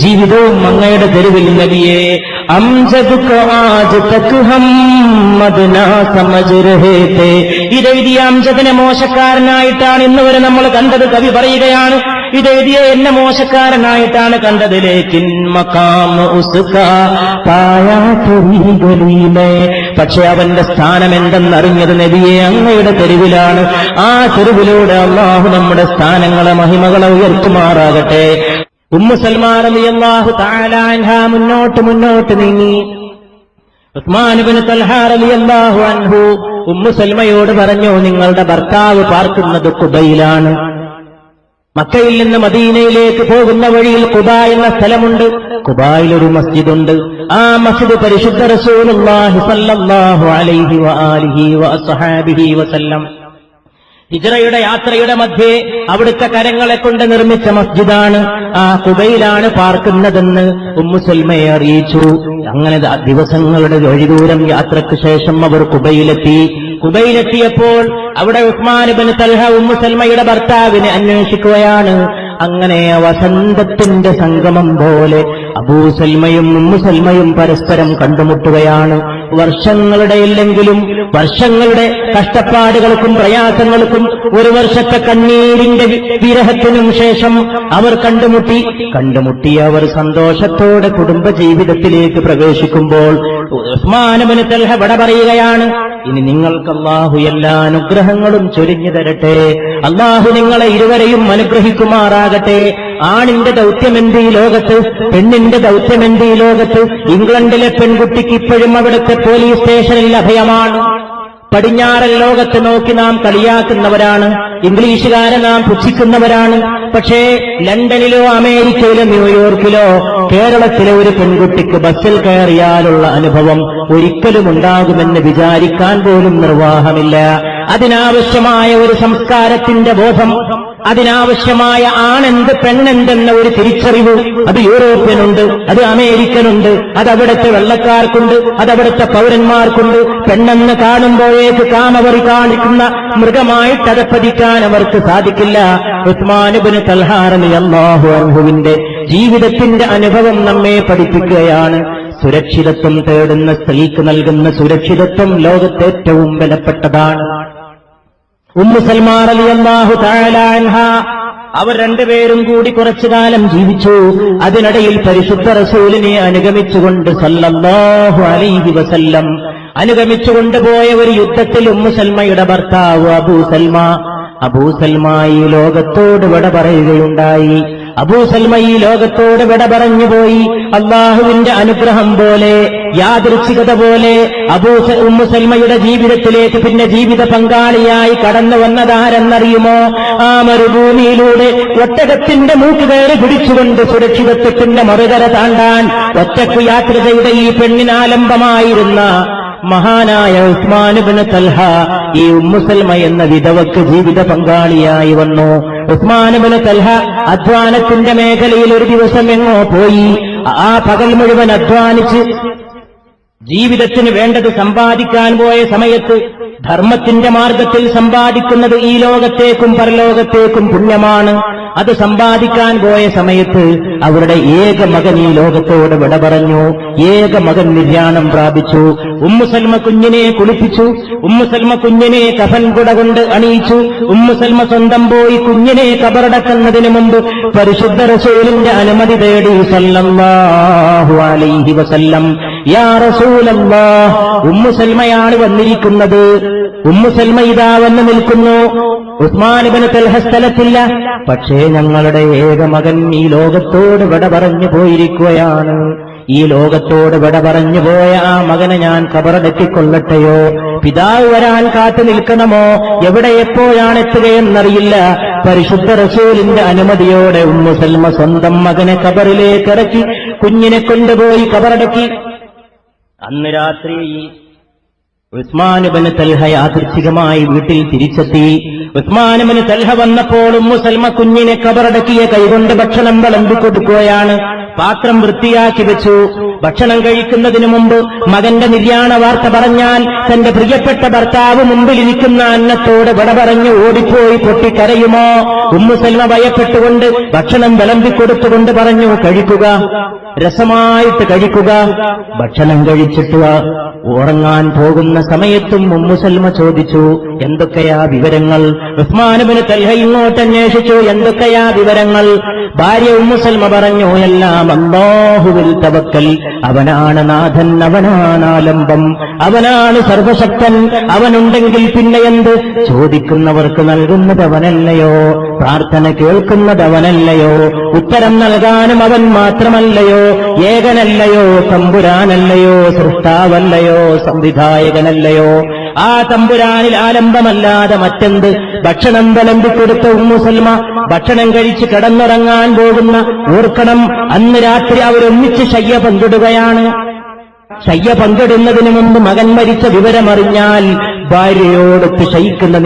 ജീവിതവും അങ്ങയുടെ തെരുവിൽ നബിയെ. അംജദ് കോ ആജ് തക് ഹം മദ്നാ സമജ് രഹേ തേ, ഇതെഴുതിയ അംജദിനെ മോശക്കാരനായിട്ടാണ് ഇന്ന് വരെ നമ്മൾ കണ്ടത്. കവി പറയുകയാണ്, ഇതെഴുതിയ എന്നെ മോശക്കാരനായിട്ടാണ് കണ്ടത്. ലേക്കിൻ മഖാം ഉസ്കാ പായാ തരീ ഗലീ മേ, പക്ഷെ അവന്റെ സ്ഥാനം എന്തെന്നറിഞ്ഞത് നബിയെ അങ്ങയുടെ തെരുവിലാണ്. ആ തെരുവിലൂടെ അല്ലാഹു നമ്മുടെ സ്ഥാനങ്ങളെ, മഹിമകളെ ഉയർത്തുമാറാകട്ടെ. ഉമ്മു സൽമാ റളിയല്ലാഹു തആല അൻഹ മുന്നോട്ട് നീങ്ങി. ഉസ്മാൻ ഇബ്നു തൽഹ റളിയല്ലാഹു അൻഹു ഉമ്മു സൽമയോട് പറഞ്ഞു, നിങ്ങളുടെ ഭർത്താവ് പാർക്കുന്നത് ഖുബയിലാണ്. മക്കയിൽ നിന്ന് മദീനയിലേക്ക് പോകുന്ന വഴിയിൽ ഖുബാ എന്ന സ്ഥലമുണ്ട്. ഖുബായിൽ ഒരു മസ്ജിദുണ്ട്. ആ മസ്ജിദ് പരിശുദ്ധ റസൂലുള്ളാഹി സ്വല്ലല്ലാഹു അലൈഹി വആലിഹി വഅസ്ഹാബിഹി വസല്ലം ഹിജ്റയുടെ യാത്രയുടെ മധ്യേ അവിടുത്തെ കരങ്ങളെ കൊണ്ട് നിർമ്മിച്ച മസ്ജിദാണ്. ആ ഖുബയിലാണ് പാർക്കുന്നതെന്ന് ഉമ്മു സൽമയെ അറിയിച്ചു. അങ്ങനെ ദിവസങ്ങളുടെ വഴിദൂരം യാത്രയ്ക്ക് ശേഷം അവർ ഖുബയിലെത്തിയപ്പോൾ അവിടെ ഉസ്മാൻ ഇബ്നു തൽഹ ഉമ്മു സൽമയുടെ ഭർത്താവിനെ അന്വേഷിക്കുകയാണ്. അങ്ങനെ വസന്തത്തിന്റെ സംഗമം പോലെ അബൂ സൽമയും ഉമ്മു സൽമയും പരസ്പരം കണ്ടുമുട്ടുകയാണ്. വർഷങ്ങളുടെ കഷ്ടപ്പാടുകൾക്കും പ്രയാസങ്ങൾക്കും ഒരു വർഷത്തെ കണ്ണീരിന്റെ വിരഹത്തിനും ശേഷം അവർ കണ്ടുമുട്ടി അവർ സന്തോഷത്തോടെ കുടുംബജീവിതത്തിലേക്ക് പ്രവേശിക്കുമ്പോൾ ഉസ്മാൻ ഇബ്നു തൽഹ വിട പറയുകയാണ്. ഇനി നിങ്ങൾക്ക് അല്ലാഹു എല്ലാ അനുഗ്രഹങ്ങളും ചൊരിഞ്ഞു തരട്ടെ. അല്ലാഹു നിങ്ങളെ ഇരുവരെയും അനുഗ്രഹിക്കുമാറാകട്ടെ. ആണിന്റെ ദൗത്യമെന്ത് ഈ ലോകത്ത്, പെണ്ണിന്റെ ദൗത്യമെന്ത് ഈ ലോകത്ത്. ഇംഗ്ലണ്ടിലെ പെൺകുട്ടിക്ക് ഇപ്പോഴും അവിടുത്തെ പോലീസ് സ്റ്റേഷനിൽ അഭയമാണ്. പടിഞ്ഞാറൻ ലോകത്ത് നോക്കി നാം കളിയാക്കുന്നവരാണ്, ഇംഗ്ലീഷുകാരെ നാം പുച്ഛിക്കുന്നവരാണ്. പക്ഷേ ലണ്ടനിലോ അമേരിക്കയിലോ ന്യൂയോർക്കിലോ കേരളത്തിലെ ഒരു പെൺകുട്ടിക്ക് ബസ്സിൽ കയറിയാലുള്ള അനുഭവം ഒരിക്കലും ഉണ്ടാകുമെന്ന് വിചാരിക്കാൻ പോലും നിർവാഹമില്ല. അതിനാവശ്യമായ ഒരു സംസ്കാരത്തിന്റെ ബോധം, അതിനാവശ്യമായ ആണെന്ത് പെണ്ണെന്തെന്ന ഒരു തിരിച്ചറിവ് അത് യൂറോപ്യനുണ്ട്, അത് അമേരിക്കനുണ്ട്, അതവിടുത്തെ വെള്ളക്കാർക്കുണ്ട്, അതവിടുത്തെ പൗരന്മാർക്കുണ്ട്. പെണ്ണെന്ന് കാണുമ്പോഴേക്ക് കാമവറി കാണിക്കുന്ന മൃഗമായിട്ട് അതപ്പതിക്കാൻ അവർക്ക് സാധിക്കില്ല. ഉസ്മാൻ ഇബ്നു തൽഹ റളിയല്ലാഹു അൻഹുവിന്റെ ജീവിതത്തിന്റെ അനുഭവം നമ്മെ പഠിപ്പിക്കുകയാണ്. സുരക്ഷിതത്വം തേടുന്ന സ്ത്രീക്ക് നൽകുന്ന സുരക്ഷിതത്വം ലോകത്തെ ഏറ്റവും വിലപ്പെട്ടതാണ്. ഉമ്മു സൽമാ റളിയല്ലാഹു തആല അൻഹ അവർ രണ്ടുപേരും കൂടി കുറച്ചു കാലം ജീവിച്ചു. അതിനിടയിൽ പരിശുദ്ധ റസൂലിനെ അനുഗമിച്ചുകൊണ്ട് സല്ലല്ലാഹു അലൈഹി വസല്ലം അനുഗമിച്ചുകൊണ്ടുപോയ ഒരു യുദ്ധത്തിൽ ഉമ്മു സൽമയുടെ ഭർത്താവ് അബൂ സൽമ ഈ ലോകത്തോട് വിട പറയുകയുണ്ടായി. അബൂ സൽമ ഈ ലോകത്തോട് വിട പറഞ്ഞുപോയി. അള്ളാഹുവിന്റെ അനുഗ്രഹം പോലെ, യാദൃച്ഛികത പോലെ ഉമ്മു സൽമയുടെ ജീവിതത്തിലേക്ക് പിന്നെ ജീവിത പങ്കാളിയായി കടന്നു വന്നതാരെന്നറിയുമോ? ആ മരുഭൂമിയിലൂടെ ഒട്ടകത്തിന്റെ മൂക്ക് കയറി പിടിച്ചുകൊണ്ട് സുരക്ഷിതത്വത്തിന്റെ മറുകര താണ്ടാൻ ഒറ്റയ്ക്ക് യാത്ര ചെയ്ത ഈ പെണ്ണിനാലംബമായിരുന്ന മഹാനായ ഉസ്മാൻ ഇബ്നു തൽഹ ഈ ഉമ്മു സൽമ എന്ന വിധവക്ക് ജീവിത പങ്കാളിയായി വന്നു. ഉസ്മാൻ ഇബ്നു തൽഹ അധ്വാനത്തിന്റെ മേഖലയിൽ ഒരു ദിവസം എങ്ങോ പോയി. ആ പകൽ മുഴുവൻ അധ്വാനിച്ച് ജീവിതത്തിന് വേണ്ടത് സമ്പാദിക്കാൻ പോയ സമയത്ത് ധർമ്മത്തിന്റെ മാർഗത്തിൽ സമ്പാദിക്കുന്നത് ഈ ലോകത്തേക്കും പരലോകത്തേക്കും പുണ്യമാണ്. അത് സമ്പാദിക്കാൻ പോയ സമയത്ത് അവരുടെ ഏക മകൻ ഈ ലോകത്തോട് വിട പറഞ്ഞു. ഏക മകൻ നിര്യാണം പ്രാപിച്ചു. ഉമ്മു സൽമ കുഞ്ഞിനെ കുളിപ്പിച്ചു. ഉമ്മു സൽമ കുഞ്ഞിനെ കഫൻ കുട കൊണ്ട് അണിയിച്ചു. ഉമ്മു സൽമ സ്വന്തം പോയി കുഞ്ഞിനെ കബറടക്കുന്നതിന് മുമ്പ് പരിശുദ്ധ റസൂലിന്റെ അനുമതി തേടി സല്ലല്ലാഹു അലൈഹി വസല്ലം. യാ റസൂലല്ലാഹ്, ഉമ്മു സൽമയാണ് വന്നിരിക്കുന്നത്. ഉമ്മു സൽമ ഇതാ വന്ന് നിൽക്കുന്നു. ഉസ്മാൻ ഇബ്നു തൽഹ സ്ഥലത്തില്ല. പക്ഷേ ഞങ്ങളുടെ ഏക മകൻ ഈ ലോകത്തോട് വിട പറഞ്ഞു പോയിരിക്കുകയാണ്. ഈ ലോകത്തോട് വിട പറഞ്ഞു പോയ ആ മകനെ ഞാൻ ഖബറടക്കിക്കൊള്ളട്ടെയോ? പിതാവ് വരാൻ കാത്തു നിൽക്കണമോ? എവിടെ എപ്പോഴാണ് എത്തുകയെന്നറിയില്ല. പരിശുദ്ധ റസൂലിന്റെ അനുമതിയോടെ ഉമ്മു സൽമ സ്വന്തം മകനെ ഖബറിലേക്ക് ഇറക്കി കുഞ്ഞിനെ കൊണ്ടുപോയി ഖബറടക്കി. അന്ന് രാത്രി ഉസ്മാൻ ഇബ്നു തൽഹ യാദൃച്ഛികമായി വീട്ടിൽ തിരിച്ചെത്തി. ഉസ്മാൻ ഇബ്നു തൽഹ വന്നപ്പോൾ ഉമ്മു സൽമ കുഞ്ഞിനെ ഖബറടക്കിയ കൈകൊണ്ട് ഭക്ഷണം വിളമ്പിക്കൊടുക്കുകയാണ്. പാത്രം വൃത്തിയാക്കി വെച്ചു. ഭക്ഷണം കഴിക്കുന്നതിനു മുമ്പ് മകന്റെ നിര്യാണ വാർത്ത പറഞ്ഞാൽ തന്റെ പ്രിയപ്പെട്ട ഭർത്താവ് മുമ്പിലിരിക്കുന്ന അന്നത്തോട് വിട പറഞ്ഞ് ഓടിപ്പോയി പൊട്ടിക്കരയുമോ? ഉമ്മു സൽമ ഭയപ്പെട്ടുകൊണ്ട് ഭക്ഷണം വിളമ്പിക്കൊടുത്തുകൊണ്ട് പറഞ്ഞു, കഴിക്കുക, രസമായിട്ട് കഴിക്കുക. ഭക്ഷണം കഴിച്ചിട്ട് ഉറങ്ങാൻ പോകുന്ന സമയത്തും ഉമ്മു സൽമ ചോദിച്ചു, എന്തൊക്കെയാ വിവരങ്ങൾ? ഉസ്മാൻ ഇബ്നു തൽഹ ഇങ്ങോട്ട് അന്വേഷിച്ചു, എന്തൊക്കെയാ വിവരങ്ങൾ? ഭാര്യ ഉമ്മു സൽമ പറഞ്ഞു, എല്ലാം അല്ലാഹുവിൽ തവക്കൽ. അവനാണ് നാഥൻ, അവനാണ് ആലംബം, അവനാണ് സർവശക്തൻ. അവനുണ്ടെങ്കിൽ പിന്നെ എന്ത്? ചോദിക്കുന്നവർക്ക് നൽകുന്നത് അവനല്ലയോ? പ്രാർത്ഥന കേൾക്കുന്നത് അവനല്ലയോ? ഉത്തരം നൽകാനും അവൻ മാത്രമല്ലയോ? ഏകനല്ലയോ? തമ്പുരാനല്ലയോ? സൃഷ്ടാവല്ലയോ? സംവിധായകനല്ലയോ? ആ തമ്പുരാനിൽ ആലംബമല്ലാതെ മറ്റെന്ത്? ഭക്ഷണം വിളമ്പിക്കൊടുത്ത ഉമ്മു സൽമ ഭക്ഷണം കഴിച്ച് കിടന്നുറങ്ങാൻ പോകുന്ന ഓർക്കണം, അന്ന് രാത്രി അവരൊന്നിച്ച് ശയ്യ പങ്കിടുകയാണ്. ശയ്യ പങ്കിടുന്നതിന് മുമ്പ് മകൻ മരിച്ച വിവരമറിഞ്ഞാൽ ഭാര്യയോടൊത്ത് ശയിക്കുന്ന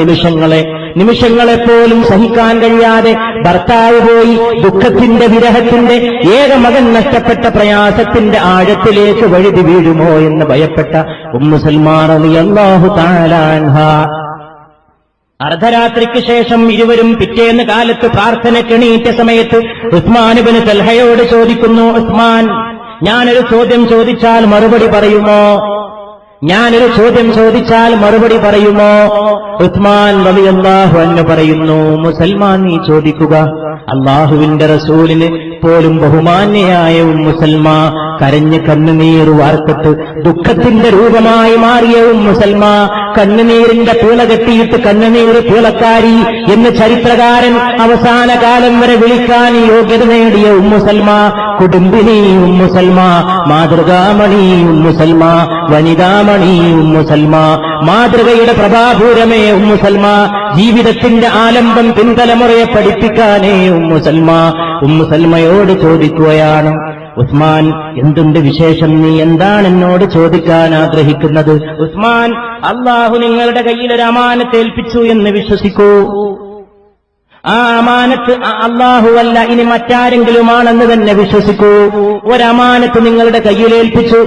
നിമിഷങ്ങളെപ്പോലും സഹിക്കാൻ കഴിയാതെ ഭർത്താവ് പോയി ദുഃഖത്തിന്റെ, വിരഹത്തിന്റെ, ഏക മകൻ നഷ്ടപ്പെട്ട പ്രയാസത്തിന്റെ ആഴത്തിലേക്ക് വഴുതി വീഴുമോ എന്ന് ഭയപ്പെട്ട ഉമ്മു സൽമാ റളിയല്ലാഹു തആല അൻഹാ അർദ്ധരാത്രിക്ക് ശേഷം ഇരുവരും പിറ്റേന്ന് കാലത്ത് പ്രാർത്ഥനയ്ക്കെണീറ്റ സമയത്ത് ഉസ്മാൻ ഇബ്നു തൽഹയോട് ചോദിക്കുന്നു, ഉസ്മാൻ, ഞാനൊരു ചോദ്യം ചോദിച്ചാൽ മറുപടി പറയുമോ? ഞാനൊരു ചോദ്യം ചോദിച്ചാൽ മറുപടി പറയുമോ? ഉസ്മാൻ റളിയല്ലാഹു അൻഹു പറയുന്നു, മുസൽമാൻ നീ ചോദിക്കുക. അല്ലാഹുവിന്റെ റസൂലിന് പോലും ബഹുമാന്യയായ ഉമ്മു സൽമ കരഞ്ഞ് കണ്ണുനീർ വാർത്തിട്ട് ദുഃഖത്തിന്റെ രൂപമായി മാറിയ ഉമ്മു സൽമ, കണ്ണുനീരിന്റെ പൂള കെട്ടിയിട്ട് കണ്ണുനീർ പൂളക്കാരി എന്ന് ചരിത്രകാരൻ അവസാന കാലം വരെ വിളിക്കാൻ യോഗ്യത നേടിയ ഉമ്മു സൽമ, കുടുംബിനി ഉമ്മു സൽമ, മാതൃകാമണി ഉമ്മു സൽമ, വനിതാമണി ഉമ്മു സൽമ, മാതൃകയുടെ പ്രഭാപൂരമേ ഉമ്മു സൽമ, ജീവിതത്തിന്റെ ആലംബം പിൻതലമുറയെ പഠിപ്പിക്കാനേ ഉമ്മു സൽമ. ഉമ്മു സൽമയോട് ചോദിക്കുകയാണ്, ഉസ്മാൻ, എന്തുണ്ട് വിശേഷം? നീ എന്താണ് എന്നോട് ചോദിക്കാൻ ആഗ്രഹിക്കുന്നത്? ഉസ്മാൻ, അള്ളാഹു നിങ്ങളുടെ കയ്യിൽ ഒരു അമാനത്ത് ഏൽപ്പിച്ചു എന്ന് വിശ്വസിക്കൂ. ആ അമാനത്ത് അല്ലാഹുവല്ല, ഇനി മറ്റാരെങ്കിലുമാണെന്ന് തന്നെ വിശ്വസിക്കൂ. ഒരമാനത്ത് നിങ്ങളുടെ കയ്യിലേൽപ്പിച്ചു.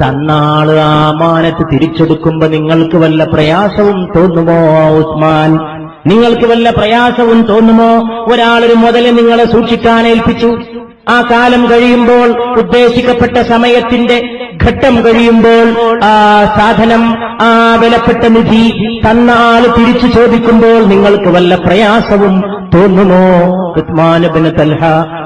തന്നാള് ആ അമാനത്ത് തിരിച്ചെടുക്കുമ്പോ നിങ്ങൾക്ക് വല്ല പ്രയാസവും തോന്നുമോ ഉസ്മാൻ? നിങ്ങൾക്ക് വല്ല പ്രയാസവും തോന്നുമോ? ഒരാളൊരു മുതല് നിങ്ങളെ സൂക്ഷിക്കാൻ ഏൽപ്പിച്ചു. ആ കാലം കഴിയുമ്പോൾ, ഉദ്ദേശിക്കപ്പെട്ട സമയത്തിന്റെ ഘട്ടം കഴിയുമ്പോൾ, ആ സാധനം, ആ വിലപ്പെട്ട നിധി തന്ന ആള് തിരിച്ചു ചോദിക്കുമ്പോൾ നിങ്ങൾക്ക് വല്ല പ്രയാസവും തോന്നുമോ? ഉസ്മാൻ ഇബ്നു തൽഹ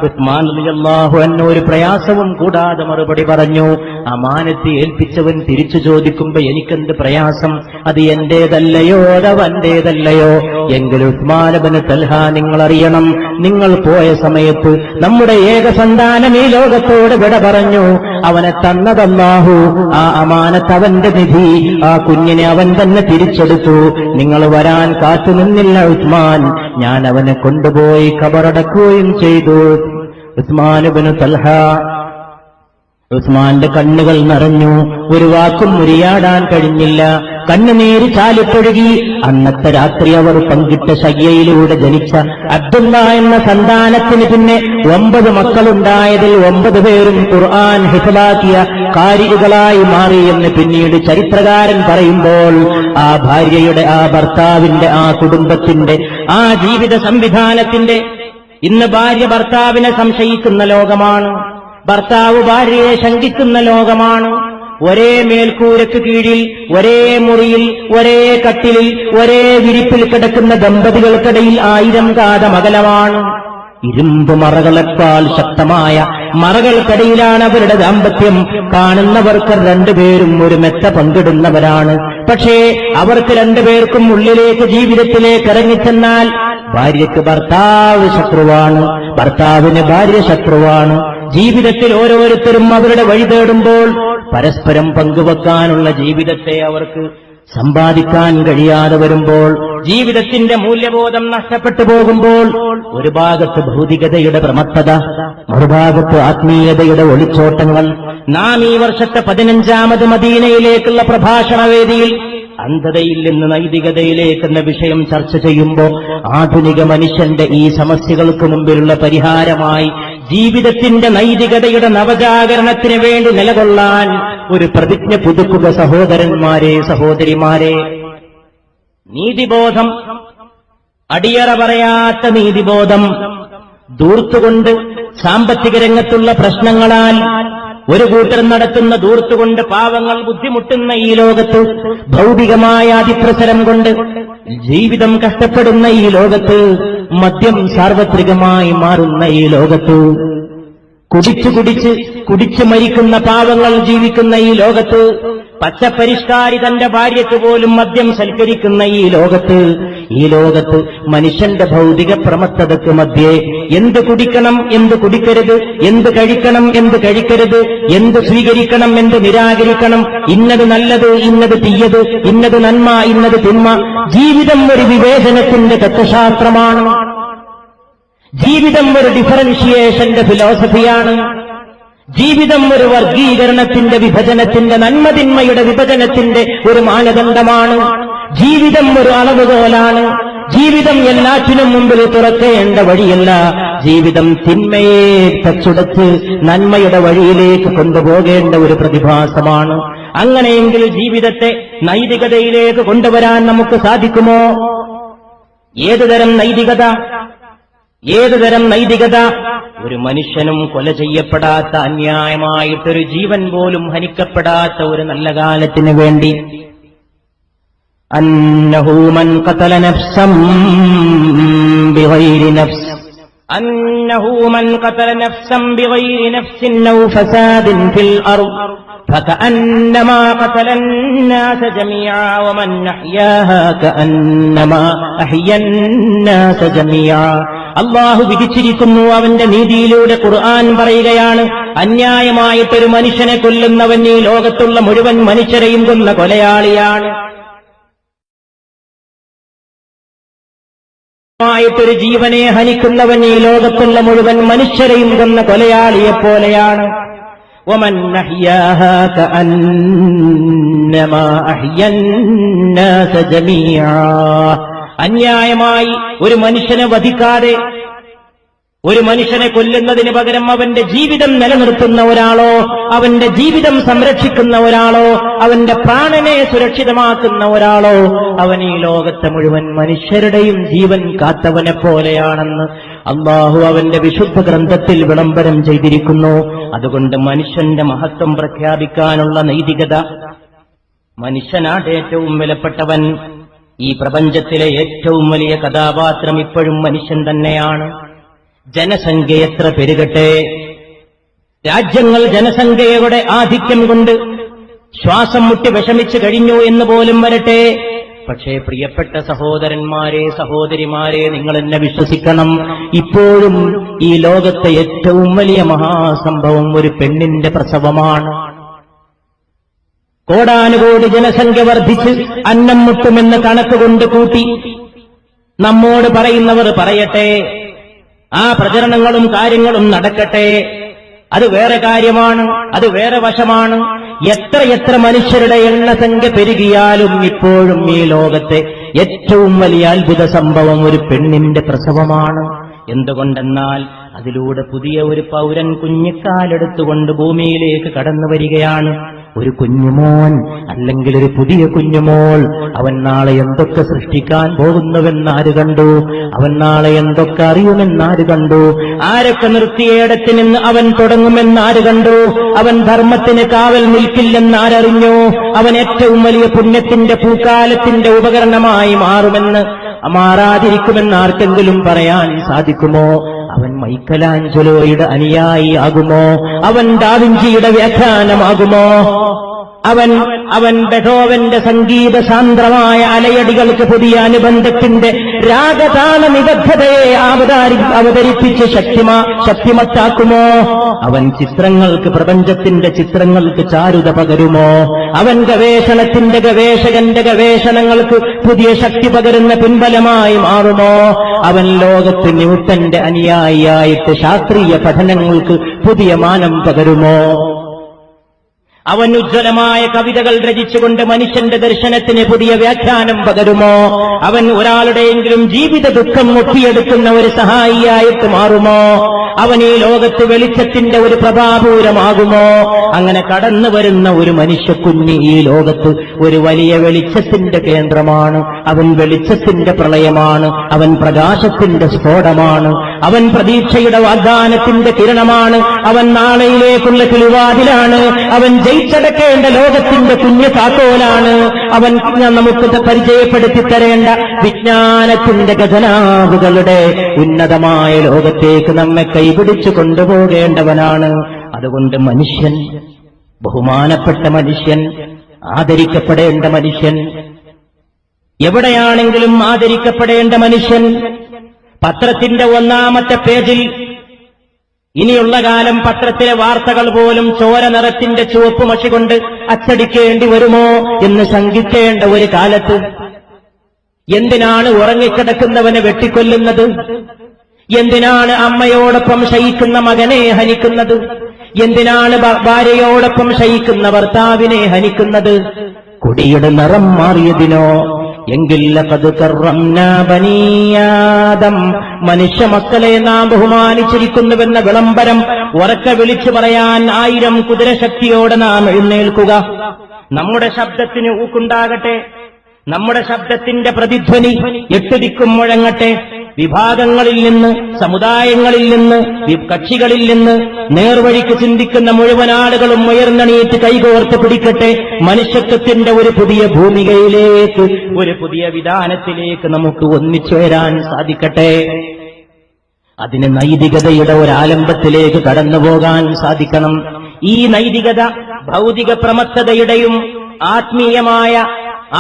ഉസ്മാൻ റളിയല്ലാഹു അൻഹു ഒരു പ്രയാസവും കൂടാതെ മറുപടി പറഞ്ഞു, അമാനത്ത് ഏൽപ്പിച്ചവൻ തിരിച്ചു ചോദിക്കുമ്പോ എനിക്കെന്ത് പ്രയാസം? അത് എന്റേതല്ലയോ അതവന്റേതല്ലയോ? എങ്കിൽ ഉസ്മാൻ ഇബ്നു തൽഹ, നിങ്ങളറിയണം, നിങ്ങൾ പോയ സമയത്ത് നമ്മുടെ ഏക സന്താനം ഈ ലോകത്തോട് വിട പറഞ്ഞു. അവനെ തന്നതല്ലാഹു, ആ അമാനത്ത് അവന്റെ നിധി, ആ കുഞ്ഞിനെ അവൻ തന്നെ തിരിച്ചെടുത്തു. നിങ്ങൾ വരാൻ കാത്തുനിന്നില്ല ഉസ്മാൻ, ഞാൻ അവനെ കൊണ്ടുപോയി ഖബറടക്കുകയും ചെയ്തു. ഉസ്മാൻ ഇബ്നു തൽഹ, ഉസ്മാന്റെ കണ്ണുകൾ നിറഞ്ഞു. ഒരു വാക്കും ഉരിയാടാൻ കഴിഞ്ഞില്ല. കണ്ണുനീര് ചാലിപ്പൊഴുകി. അന്നത്തെ രാത്രി അവർ പങ്കിട്ട ശയ്യയിലൂടെ ജനിച്ച അബ്ദുള്ള എന്ന സന്താനത്തിന് പിന്നെ 9 മക്കളുണ്ടായതിൽ 9 പേരും ഖുർആൻ ഹിഫ്ളാക്കിയ കാരികളായി മാറി എന്ന് പിന്നീട് ചരിത്രകാരൻ പറയുമ്പോൾ, ആ ഭാര്യയുടെ, ആ ഭർത്താവിന്റെ, ആ കുടുംബത്തിന്റെ, ആ ജീവിത സംവിധാനത്തിന്റെ, ഇന്ന് ഭാര്യ ഭർത്താവിനെ സംശയിക്കുന്ന ലോകമാണ്. ഭർത്താവ് ഭാര്യയെ ശങ്കിക്കുന്ന ലോകമാണ്. ഒരേ മേൽക്കൂരയ്ക്ക് കീഴിൽ, ഒരേ മുറിയിൽ, ഒരേ കട്ടിലിൽ, ഒരേ വിരിപ്പിൽ കിടക്കുന്ന ദമ്പതികൾക്കിടയിൽ 1000 കാത അകലമാണ്. ഇരുമ്പ് മറകളെക്കാൾ ശക്തമായ മറകൾക്കടിയിലാണ് അവരുടെ ദാമ്പത്യം. കാണുന്നവർക്ക് രണ്ടുപേരും ഒരു മെത്ത പങ്കിടുന്നവരാണ്. പക്ഷേ അവർക്ക് രണ്ടുപേർക്കും ഉള്ളിലേക്ക്, ജീവിതത്തിലേക്ക് ഇറങ്ങിച്ചെന്നാൽ ഭാര്യയ്ക്ക് ഭർത്താവ് ശത്രുവാണ്, ഭർത്താവിന് ഭാര്യ ശത്രുവാണ്. ജീവിതത്തിൽ ഓരോരുത്തരും അവരുടെ വഴി തേടുമ്പോൾ പരസ്പരം പങ്കുവെക്കാനുള്ള ജീവിതത്തെ അവർക്ക് സമ്പാദിക്കാൻ കഴിയാതെ വരുമ്പോൾ, ജീവിതത്തിന്റെ മൂല്യബോധം നഷ്ടപ്പെട്ടു പോകുമ്പോൾ, ഒരു ഭാഗത്ത് ഭൗതികതയുടെ പ്രമത്തത, മറുഭാഗത്ത് ആത്മീയതയുടെ ഒളിച്ചോട്ടങ്ങൾ. നാം ഈ വർഷത്തെ 15ാമത് മദീനയിലേക്കുള്ള പ്രഭാഷണവേദിയിൽ അന്ധതയിൽ നിന്ന് നൈതികതയിലേക്കെന്ന വിഷയം ചർച്ച ചെയ്യുമ്പോൾ ആധുനിക മനുഷ്യന്റെ ഈ സമസ്യകൾക്ക് മുമ്പിലുള്ള പരിഹാരമായി ജീവിതത്തിന്റെ നൈതികതയുടെ നവജാഗരണത്തിന് വേണ്ടി നിലകൊള്ളാൻ ഒരു പ്രതിജ്ഞ പുതുക്കുക സഹോദരന്മാരെ, സഹോദരിമാരെ. നീതിബോധം, അടിയറ പറയാത്ത നീതിബോധം ദൂർത്തുകൊണ്ട് സാമ്പത്തിക രംഗത്തുള്ള പ്രശ്നങ്ങളാൽ ഒരു കൂട്ടർ നടത്തുന്ന ദൂർത്തുകൊണ്ട് പാവങ്ങൾ ബുദ്ധിമുട്ടുന്ന ഈ ലോകത്ത്, ഭൗതികമായ അതിപ്രസരം കൊണ്ട് ജീവിതം കഷ്ടപ്പെടുന്ന ഈ ലോകത്ത്, മദ്യം സാർവത്രികമായി മാറുന്ന ഈ ലോകത്ത്, കുടിച്ചു മരിക്കുന്ന പാവങ്ങൾ ജീവിക്കുന്ന ഈ ലോകത്ത്, പച്ചപ്പരിഷ്കാരി തന്റെ ഭാര്യയ്ക്ക് പോലും മദ്യം സൽക്കരിക്കുന്ന ഈ ലോകത്ത് മനുഷ്യന്റെ ഭൗതിക പ്രമത്തതയ്ക്ക് മധ്യേ എന്ത് കുടിക്കണം, എന്ത് കുടിക്കരുത്, എന്ത് കഴിക്കണം, എന്ത് കഴിക്കരുത്, എന്ത് സ്വീകരിക്കണം, എന്ത് നിരാകരിക്കണം, ഇന്നത് നല്ലത്, ഇന്നത് തീയത്, ഇന്നത് നന്മ, ഇന്നത് തിന്മ. ജീവിതം ഒരു വിവേചനത്തിന്റെ തത്വശാസ്ത്രമാണ്. ജീവിതം ഒരു ഡിഫറൻഷിയേഷന്റെ ഫിലോസഫിയാണ്. ജീവിതം ഒരു വർഗീകരണത്തിന്റെ, വിഭജനത്തിന്റെ, നന്മതിന്മയുടെ വിഭജനത്തിന്റെ ഒരു മാനദണ്ഡമാണ്. ജീവിതം ഒരു അളവുകോലാണ്. ജീവിതം എല്ലാറ്റിനും മുമ്പിൽ തുറക്കേണ്ട വഴിയല്ല. ജീവിതം തിന്മയെ തച്ചുടച്ച് നന്മയുടെ വഴിയിലേക്ക് കൊണ്ടുപോകേണ്ട ഒരു പ്രതിഭാസമാണ്. അങ്ങനെയെങ്കിൽ ജീവിതത്തെ നൈതികതയിലേക്ക് കൊണ്ടുവരാൻ നമുക്ക് സാധിക്കുമോ? ഏതുതരം നൈതികത? ഏതുതരം നൈതികത? ഒരു മനുഷ്യനും കൊല ചെയ്യപ്പെടാത്ത, അന്യായമായിട്ടൊരു ജീവൻ പോലും ഹനിക്കപ്പെടാത്ത ഒരു നല്ല കാലത്തിന് വേണ്ടി അന്നഹു മൻ ഖതല നഫ്സൻ ബിഗൈരി നഫ്സ്, അന്നഹു മൻ ഖതല നഫ്സൻ ബിഗൈരി നഫ്സിൻ ഔ ഫസാദിൻ ഫിൽ അർദ് ഫകഅന്നമാ ഖതല الناس ജമീഅ വമൻ അഹ്യാഹാ കഅന്നമാ അഹ്യ الناس ജമീഅ. അള്ളാഹു വിധിച്ചിരിക്കുന്നു അവന്റെ നീതിയിലൂടെ. ഖുർആൻ പറയുകയാണ്, അന്യായമായിട്ടൊരു മനുഷ്യനെ കൊല്ലുന്നവൻ ഈ ലോകത്തുള്ള മുഴുവൻ മനുഷ്യരെയും കൊന്ന കൊലയാളിയാണ്. ായിട്ടൊരു ജീവനെ ഹനിക്കുന്നവൻ ഈ ലോകത്തുള്ള മുഴുവൻ മനുഷ്യരെയും കൊന്ന കൊലയാളിയെപ്പോലെയാണ്. വമൻ അഹ്യാഹാ കഅന്നമാ അഹ്യ الناس ജമീഅ. അന്യായമായി ഒരു മനുഷ്യനെ വധിക്കാതെ, ഒരു മനുഷ്യനെ കൊല്ലുന്നതിന് പകരം അവന്റെ ജീവിതം നിലനിർത്തുന്ന ഒരാളോ, അവന്റെ ജീവിതം സംരക്ഷിക്കുന്ന ഒരാളോ, അവന്റെ പ്രാണനെ സുരക്ഷിതമാക്കുന്ന ഒരാളോ, അവൻ ഈ ലോകത്തെ മുഴുവൻ മനുഷ്യരുടെയും ജീവൻ കാത്തവനെ പോലെയാണെന്ന് അള്ളാഹു അവന്റെ വിശുദ്ധ ഗ്രന്ഥത്തിൽ വിളംബരം ചെയ്തിരിക്കുന്നു. അതുകൊണ്ട് മനുഷ്യന്റെ മഹത്വം പ്രഖ്യാപിക്കാനുള്ള നൈതികത, മനുഷ്യനാണ് ഏറ്റവും വിലപ്പെട്ടവൻ. ഈ പ്രപഞ്ചത്തിലെ ഏറ്റവും വലിയ കഥാപാത്രം ഇപ്പോഴും മനുഷ്യൻ തന്നെയാണ്. ജനസംഖ്യ എത്ര പെരുകട്ടെ, രാജ്യങ്ങൾ ജനസംഖ്യയുടെ ആധിക്യം കൊണ്ട് ശ്വാസം മുട്ടി വിഷമിച്ചു കഴിഞ്ഞു എന്ന് പോലും വരട്ടെ, പക്ഷേ പ്രിയപ്പെട്ട സഹോദരന്മാരെ, സഹോദരിമാരെ, നിങ്ങൾ എന്നെ വിശ്വസിക്കണം, ഇപ്പോഴും ഈ ലോകത്തെ ഏറ്റവും വലിയ മഹാസംഭവം ഒരു പെണ്ണിന്റെ പ്രസവമാണ്. കോടാനുകോടി ജനസംഖ്യ വർദ്ധിച്ച് അന്നം മുട്ടുമെന്ന് കണക്കുകൊണ്ട് കൂട്ടി നമ്മോട് പറയുന്നവർ പറയട്ടെ, ആ പ്രചരണങ്ങളും കാര്യങ്ങളും നടക്കട്ടെ, അത് വേറെ കാര്യമാണ്, അത് വേറെ വശമാണ്. എത്രയെത്ര മനുഷ്യരുടെ എണ്ണസംഖ്യ പെരുകിയാലും ഇപ്പോഴും ഈ ലോകത്തെ ഏറ്റവും വലിയ അത്ഭുത സംഭവം ഒരു പെണ്ണിന്റെ പ്രസവമാണ്. എന്തുകൊണ്ടെന്നാൽ അതിലൂടെ പുതിയ ഒരു പൗരൻ കുഞ്ഞിക്കാലെടുത്തുകൊണ്ട് ഭൂമിയിലേക്ക് കടന്നു വരികയാണ്. ഒരു കുഞ്ഞുമോൻ, അല്ലെങ്കിൽ ഒരു പുതിയ കുഞ്ഞുമോൾ. അവൻ നാളെ എന്തൊക്കെ സൃഷ്ടിക്കാൻ പോകുന്നുവെന്നാര് കണ്ടു? അവൻ നാളെ എന്തൊക്കെ അറിയുമെന്നാര് കണ്ടു? ആരൊക്കെ നിർത്തിയേടത്ത് നിന്ന് അവൻ തുടങ്ങുമെന്നാര് കണ്ടു? അവൻ ധർമ്മത്തിന് കാവൽ നിൽക്കില്ലെന്നാരറിഞ്ഞു? അവൻ ഏറ്റവും വലിയ പുണ്യത്തിന്റെ പൂക്കാലത്തിന്റെ ഉപകരണമായി മാറാതിരിക്കുമെന്ന് ആർക്കെങ്കിലും പറയാൻ സാധിക്കുമോ? അവൻ മൈക്കലാഞ്ചലോയുടെ അനുയായി ആകുമോ? അവൻ ഡാവിഞ്ചിയുടെ വ്യാഖ്യാനമാകുമോ? അവൻ ബെഥോവന്റെ സംഗീത സാന്ദ്രമായ അലയടികൾക്ക് പുതിയ അനുബന്ധത്തിന്റെ രാഗതാള നിബദ്ധതയെ അവതരിപ്പിച്ച് ശക്തിമത്താക്കുമോ? അവൻ ചിത്രങ്ങൾക്ക്, പ്രപഞ്ചത്തിന്റെ ചിത്രങ്ങൾക്ക് ചാരുത പകരുമോ? അവൻ ഗവേഷകന്റെ ഗവേഷണങ്ങൾക്ക് പുതിയ ശക്തി പകരുന്ന പിൻബലമായി മാറുമോ? അവൻ ലോകത്ത് ന്യൂട്ടന്റെ അനുയായിയായിട്ട് ശാസ്ത്രീയ പഠനങ്ങൾക്ക് പുതിയ മാനം പകരുമോ? അവൻ ഉജ്ജ്വലമായ കവിതകൾ രചിച്ചുകൊണ്ട് മനുഷ്യന്റെ ദർശനത്തിന് പുതിയ വ്യാഖ്യാനം പകരുമോ? അവൻ ഒരാളുടെയെങ്കിലും ജീവിത ദുഃഖം ഒപ്പിയെടുക്കുന്ന ഒരു സഹായിയായിട്ട് മാറുമോ? അവൻ ഈ ലോകത്ത് വെളിച്ചത്തിന്റെ ഒരു പ്രഭാപൂരമാകുമോ? അങ്ങനെ കടന്നു വരുന്ന ഒരു മനുഷ്യക്കുഞ്ഞ് ഈ ലോകത്ത് ഒരു വലിയ വെളിച്ചത്തിന്റെ കേന്ദ്രമാണ്. അവൻ വെളിച്ചത്തിന്റെ പ്രളയമാണ്. അവൻ പ്രകാശത്തിന്റെ സ്ഫോടമാണ്. അവൻ പ്രതീക്ഷയുടെ വാഗ്ദാനത്തിന്റെ കിരണമാണ്. അവൻ നാളെയിലേക്കുള്ള കിളിവാതിലാണ്. അവൻ ജയിച്ചടക്കേണ്ട ലോകത്തിന്റെ കുഞ്ഞു താക്കോലാണ്. അവൻ നമുക്ക് പരിചയപ്പെടുത്തി തരേണ്ട വിജ്ഞാനത്തിന്റെ ഖജനാവുകളുടെ ഉന്നതമായ ലോകത്തേക്ക് നമ്മെ കൈപിടിച്ചു കൊണ്ടുപോകേണ്ടവനാണ്. അതുകൊണ്ട് മനുഷ്യൻ, ബഹുമാനപ്പെട്ട മനുഷ്യൻ, ആദരിക്കപ്പെടേണ്ട മനുഷ്യൻ, എവിടെയാണെങ്കിലും ആദരിക്കപ്പെടേണ്ട മനുഷ്യൻ. പത്രത്തിന്റെ ഒന്നാമത്തെ പേജിൽ ഇനിയുള്ള കാലം പത്രത്തിലെ വാർത്തകൾ പോലും ചോര നിറത്തിന്റെ ചുവപ്പ് മഷി കൊണ്ട് അച്ചടിക്കേണ്ടി വരുമോ എന്ന് ശങ്കിക്കേണ്ട ഒരു കാലത്ത് എന്തിനാണ് ഉറങ്ങിക്കിടക്കുന്നവനെ വെട്ടിക്കൊല്ലുന്നത്? എന്തിനാണ് അമ്മയോടൊപ്പം ശയിക്കുന്ന മകനെ ഹനിക്കുന്നത്? എന്തിനാണ് ഭാര്യയോടൊപ്പം ശയിക്കുന്ന ഭർത്താവിനെ ഹനിക്കുന്നത്? കൊടിയുടെ നിറം മാറിയതിനോ? എങ്കിൽ ലഖദ് കറംനാ ബനീ ആദം, മനുഷ്യ മക്കളെ നാം ബഹുമാനിച്ചിരിക്കുന്നുവെന്ന വിളംബരം ഉറക്കെ വിളിച്ചു പറയാൻ 1000 കുതിരശക്തിയോടെ നാം എഴുന്നേൽക്കുക. നമ്മുടെ ശബ്ദത്തിന് ഊക്കുണ്ടാകട്ടെ. നമ്മുടെ ശബ്ദത്തിന്റെ പ്രതിധ്വനി 8 ദിക്കും മുഴങ്ങട്ടെ. വിഭാഗങ്ങളിൽ നിന്ന്, സമുദായങ്ങളിൽ നിന്ന്, കക്ഷികളിൽ നിന്ന് നേർവഴിക്ക് ചിന്തിക്കുന്ന മുഴുവൻ ആളുകളും ഉയർന്നണീറ്റ് കൈകോർത്ത് പിടിക്കട്ടെ. മനുഷ്യത്വത്തിന്റെ ഒരു പുതിയ ഭൂമികയിലേക്ക്, ഒരു പുതിയ വിധാനത്തിലേക്ക് നമുക്ക് ഒന്നിച്ചുയരാൻ സാധിക്കട്ടെ. അതിന് നൈതികതയുടെ ഒരാലംബത്തിലേക്ക് കടന്നുപോകാൻ സാധിക്കണം. ഈ നൈതികത ഭൗതിക പ്രമത്തതയുടെയും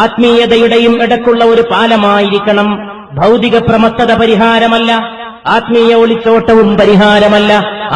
ആത്മീയതയുടെയും ഇടക്കുള്ള ഒരു പാലമായിരിക്കണം. ഭൗതിക പ്രമത്തത പരിഹാരമല്ല, ആത്മീയ ഒളിച്ചോട്ടവും പരിഹാരമല്ല.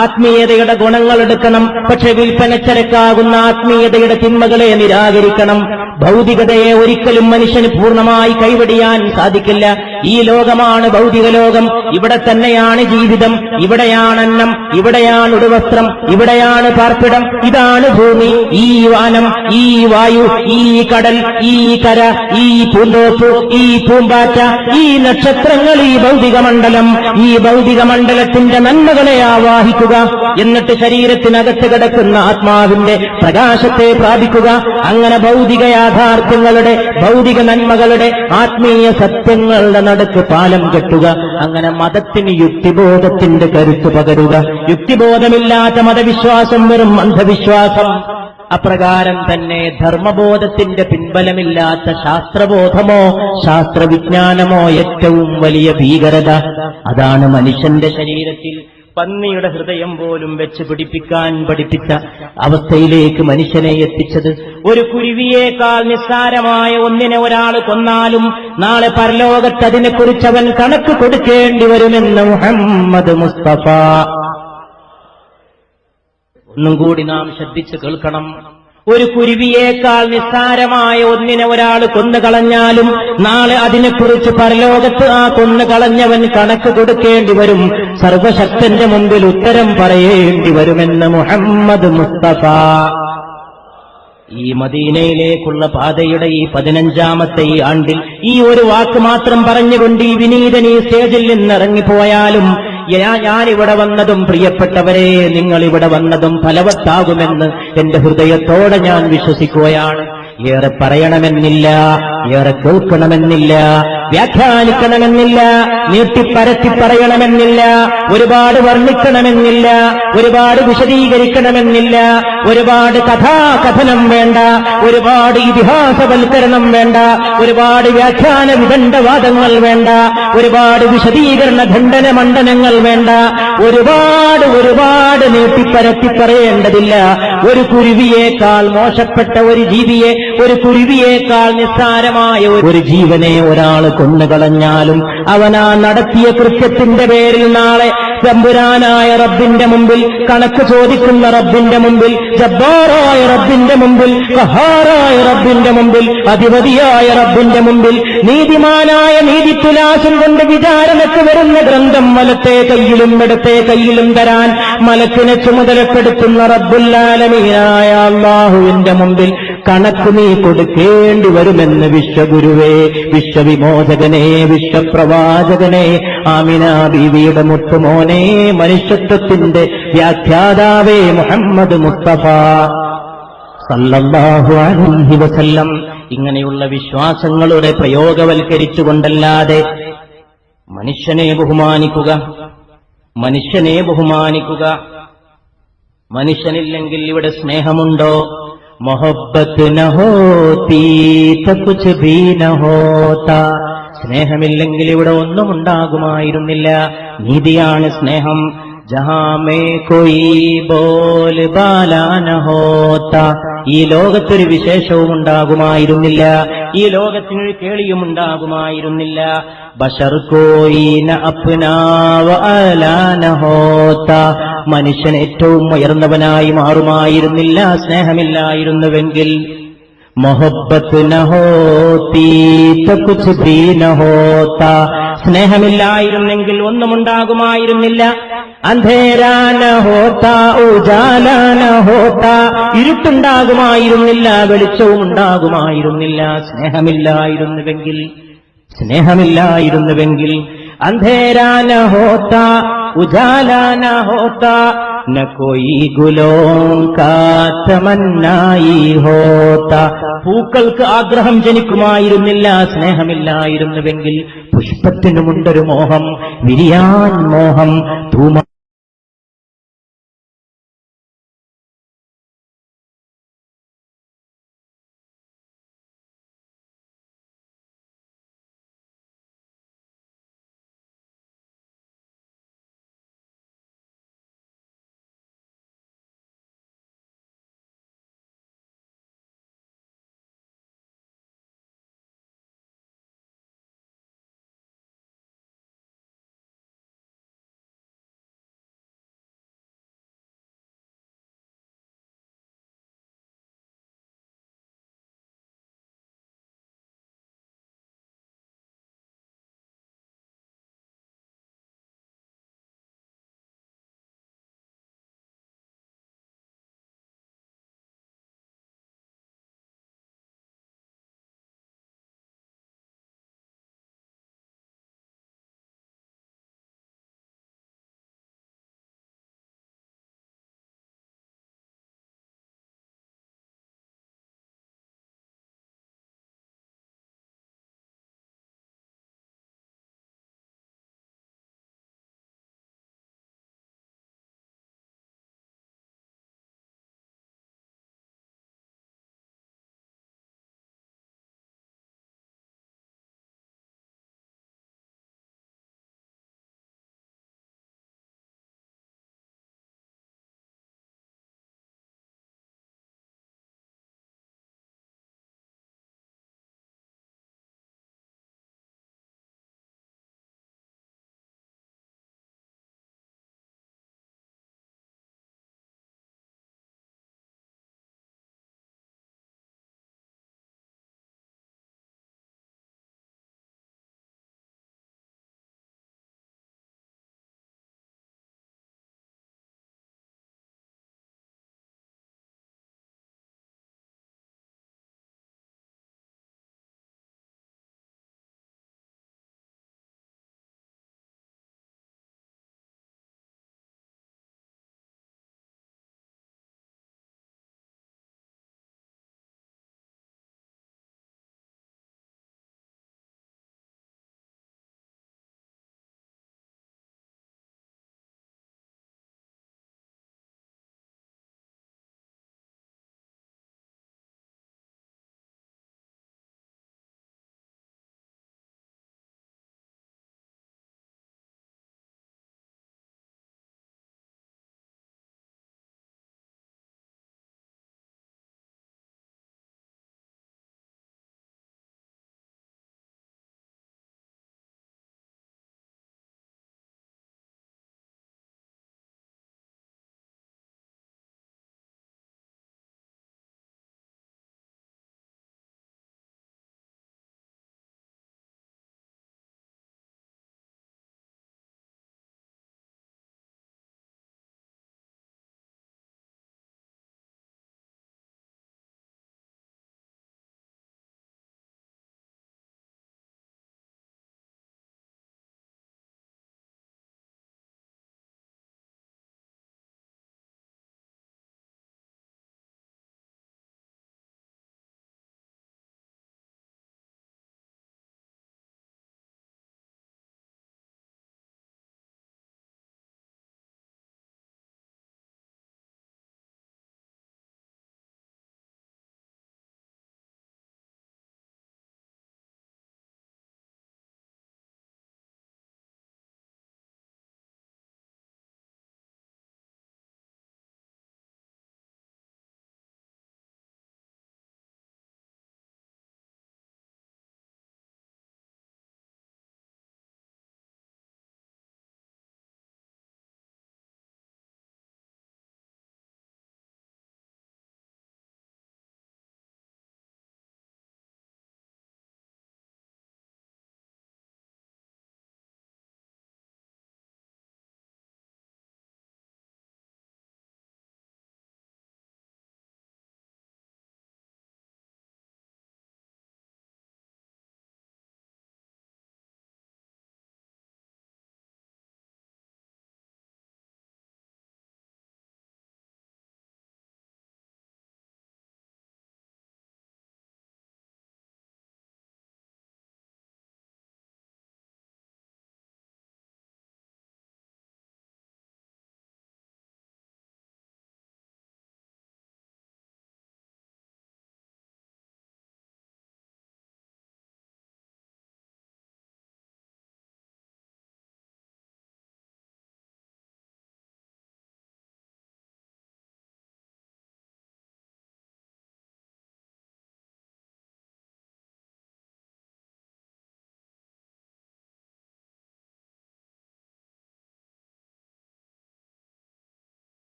ആത്മീയതയുടെ ഗുണങ്ങൾ എടുക്കണം, പക്ഷെ വിൽപ്പനച്ചരക്കാകുന്ന ആത്മീയതയുടെ തിന്മകളെ നിരാകരിക്കണം. ഭൗതികതയെ ഒരിക്കലും മനുഷ്യന് പൂർണ്ണമായി കൈവടിയാൻ സാധിക്കില്ല. ഈ ലോകമാണ് ഭൗതിക ലോകം. ഇവിടെ തന്നെയാണ് ജീവിതം, ഇവിടെയാണ് അന്നം, ഇവിടെയാണ് ഉടുവസ്ത്രം, ഇവിടെയാണ് പാർപ്പിടം, ഇതാണ് ഭൂമി, ഈ വാനം, ഈ വായു, ഈ കടൽ, ഈ കര, ഈ പൂന്തോപ്പ്, ഈ പൂമ്പാറ്റ, ഈ നക്ഷത്രങ്ങൾ, ഈ ഭൗതിക മണ്ഡലം. ഈ ഭൗതിക മണ്ഡലത്തിന്റെ നന്മകളെ ആവാഹിക്കുക. എന്നിട്ട് ശരീരത്തിനകത്ത് കിടക്കുന്ന ആത്മാവിന്റെ പ്രകാശത്തെ പ്രാപിക്കുക. അങ്ങനെ ഭൗതിക യാഥാർത്ഥ്യങ്ങളുടെ, ഭൗതിക നന്മകളുടെ, ആത്മീയ സത്യങ്ങളുടെ നടുക്ക് പാലം കെട്ടുക. അങ്ങനെ മതത്തിന് യുക്തിബോധത്തിന്റെ കരുത്ത് പകരുക. യുക്തിബോധമില്ലാത്ത മതവിശ്വാസം വെറും അന്ധവിശ്വാസം. അപ്രകാരം തന്നെ ധർമ്മബോധത്തിന്റെ പിൻബലമില്ലാത്ത ശാസ്ത്രബോധമോ ശാസ്ത്രവിജ്ഞാനമോ ഏറ്റവും വലിയ ഭീകരത. അതാണ് മനുഷ്യന്റെ ശരീരത്തിൽ പന്നിയുടെ ഹൃദയം പോലും വെച്ച് പിടിപ്പിക്കാൻ പഠിപ്പിച്ച അവസ്ഥയിലേക്ക് മനുഷ്യനെ എത്തിച്ചത്. ഒരു കുരുവിയേക്കാൾ നിസ്സാരമായ ഒന്നിനെ ഒരാൾ കൊന്നാലും നാളെ പരലോകത്ത് അതിനെക്കുറിച്ച് അവൻ കണക്ക് കൊടുക്കേണ്ടി വരുമെന്ന് മുഹമ്മദ് മുസ്തഫ. ഒന്നും കൂടി നാം ശ്രദ്ധിച്ചു കേൾക്കണം. ഒരു കുരുവിയേക്കാൾ നിസ്സാരമായ ഒന്നിനെ ഒരാൾ കൊന്നുകളഞ്ഞാലും നാളെ അതിനെക്കുറിച്ച് പരലോകത്ത് ആ കൊന്നുകളഞ്ഞവൻ കണക്ക് കൊടുക്കേണ്ടി വരും. സർവശക്തന്റെ മുമ്പിൽ ഉത്തരം പറയേണ്ടി വരുമെന്ന് മുഹമ്മദ് മുസ്തഫ. ഈ മദീനയിലേക്കുള്ള പാതയുടെ ഈ 15ാമത്തെ ഈ ആണ്ടിൽ ഈ ഒരു വാക്ക് മാത്രം പറഞ്ഞുകൊണ്ട് ഈ വിനീതൻ ഈ സ്റ്റേജിൽ നിന്നിറങ്ങിപ്പോയാലും ഞാനിവിടെ വന്നതും പ്രിയപ്പെട്ടവരെ നിങ്ങളിവിടെ വന്നതും ഫലവത്താകുമെന്ന് എന്റെ ഹൃദയത്തോടെ ഞാൻ വിശ്വസിക്കുകയാണ്. ഏറെ പറയണമെന്നില്ല, ഏറെ കേൾക്കണമെന്നില്ല, വ്യാഖ്യാനിക്കണമെന്നില്ല, നീട്ടിപ്പരത്തി പറയണമെന്നില്ല, ഒരുപാട് വർണ്ണിക്കണമെന്നില്ല, ഒരുപാട് വിശദീകരിക്കണമെന്നില്ല, ഒരുപാട് കഥാകഥനം വേണ്ട, ഒരുപാട് ഇതിഹാസവൽക്കരണം വേണ്ട, ഒരുപാട് വ്യാഖ്യാന വിദണ്ഡവാദങ്ങൾ വേണ്ട, ഒരുപാട് വിശദീകരണ ഖണ്ഡന മണ്ഡനങ്ങൾ വേണ്ട, ഒരുപാട് നീട്ടിപ്പരത്തി പറയേണ്ടതില്ല. ഒരു കുരുവിയേക്കാൾ മോശപ്പെട്ട ഒരു ജീവിയെ, ഒരു കുരുവിയേക്കാൾ നിസ്സാരമായ ഒരു ജീവനെ ഒരാൾ കൊന്നുകളഞ്ഞാലും അവനാ നടത്തിയ കൃത്യത്തിന്റെ പേരിൽ നാളെ തമ്പുരാനായ റബ്ബിന്റെ മുമ്പിൽ, കണക്ക് ചോദിക്കുന്ന റബ്ബിന്റെ മുമ്പിൽ, ജബ്ബാറായ റബ്ബിന്റെ മുമ്പിൽ, ഖഹാറായ റബ്ബിന്റെ മുമ്പിൽ, അധിപതിയായ റബ്ബിന്റെ മുമ്പിൽ, നീതിമാനായ നീതിത്തുലാശം കൊണ്ട് വിചാരണക്ക് വരുന്ന ഗ്രന്ഥം വലത്തെ കയ്യിലും ഇടത്തെ കയ്യിലും തരാൻ മലക്കിനെ ചുമതലപ്പെടുത്തുന്ന റബ്ബുൽ ആലമീനായ അല്ലാഹുവിന്റെ മുമ്പിൽ കണക്ക് നീ കൊടുക്കേണ്ടി വരുമെന്ന് വിശ്വഗുരുവേ, വിശ്വവിമോചകനെ, വിശ്വപ്രവാചകനെ, ആമിന ബീവിയുടെ മുത്തുമോനെ, മനുഷ്യത്വത്തിന്റെ വ്യാഖ്യാതാവേ മുഹമ്മദ് മുസ്തഫ സല്ലല്ലാഹു അലൈഹി വസല്ലം. ഇങ്ങനെയുള്ള വിശ്വാസങ്ങളുടെ പ്രയോഗവൽക്കരിച്ചുകൊണ്ടല്ലാതെ മനുഷ്യനെ ബഹുമാനിക്കുക, മനുഷ്യനെ ബഹുമാനിക്കുക. മനുഷ്യനില്ലെങ്കിൽ ഇവിടെ സ്നേഹമുണ്ടോ? മൊഹബ്ബത്ത് ന ഹോതി തോ കുച്ച് ഭീ ന ഹോതാ. സ്നേഹമില്ലെങ്കിൽ ഇവിടെ ഒന്നും ഉണ്ടാകുമായിരുന്നില്ല. നീതിയാണ് സ്നേഹം. ജഹാ മേ കോയി ബോൽ ബാലാ ന ഹോതാ. ഈ ലോകത്തൊരു വിശേഷവും ഉണ്ടാകുമായിരുന്നില്ല, ഈ ലോകത്തിനൊരു കേളിയും ഉണ്ടാകുമായിരുന്നില്ല. ബശർ കോയി ന അപ്നാ വ അലാ ന ഹോതാ. മനുഷ്യൻ ഏറ്റവും ഉയർന്നവനായി മാറുമായിരുന്നില്ല സ്നേഹമില്ലായിരുന്നുവെങ്കിൽ. മൊഹബ്ബത്ത് ന ഹോതി തോ കുച്ച് ഭീ ന ഹോതാ. സ്നേഹമില്ലായിരുന്നെങ്കിൽ ഒന്നും ഉണ്ടാകുമായിരുന്നില്ല. അന്ധേരാ ന ഹോതാ ഉജാലാ ന ഹോതാ. ഇരുട്ടുണ്ടാകുമായിരുന്നില്ല, വെളിച്ചവും ഉണ്ടാകുമായിരുന്നില്ല സ്നേഹമില്ലായിരുന്നുവെങ്കിൽ. സ്നേഹമില്ലായിരുന്നുവെങ്കിൽ അന്ധേരാ ന ഹോതാ ഉജാലാ ന ഹോതാ, ന കോയി ഗുലോം കാ തമന്നായി ഹോതാ. പൂക്കൾക്ക് ആഗ്രഹം ജനിക്കുമായിരുന്നില്ല സ്നേഹമില്ലായിരുന്നുവെങ്കിൽ. പുഷ്പത്തിനുമുണ്ടൊരു മോഹം, വിരിയാൻ മോഹം,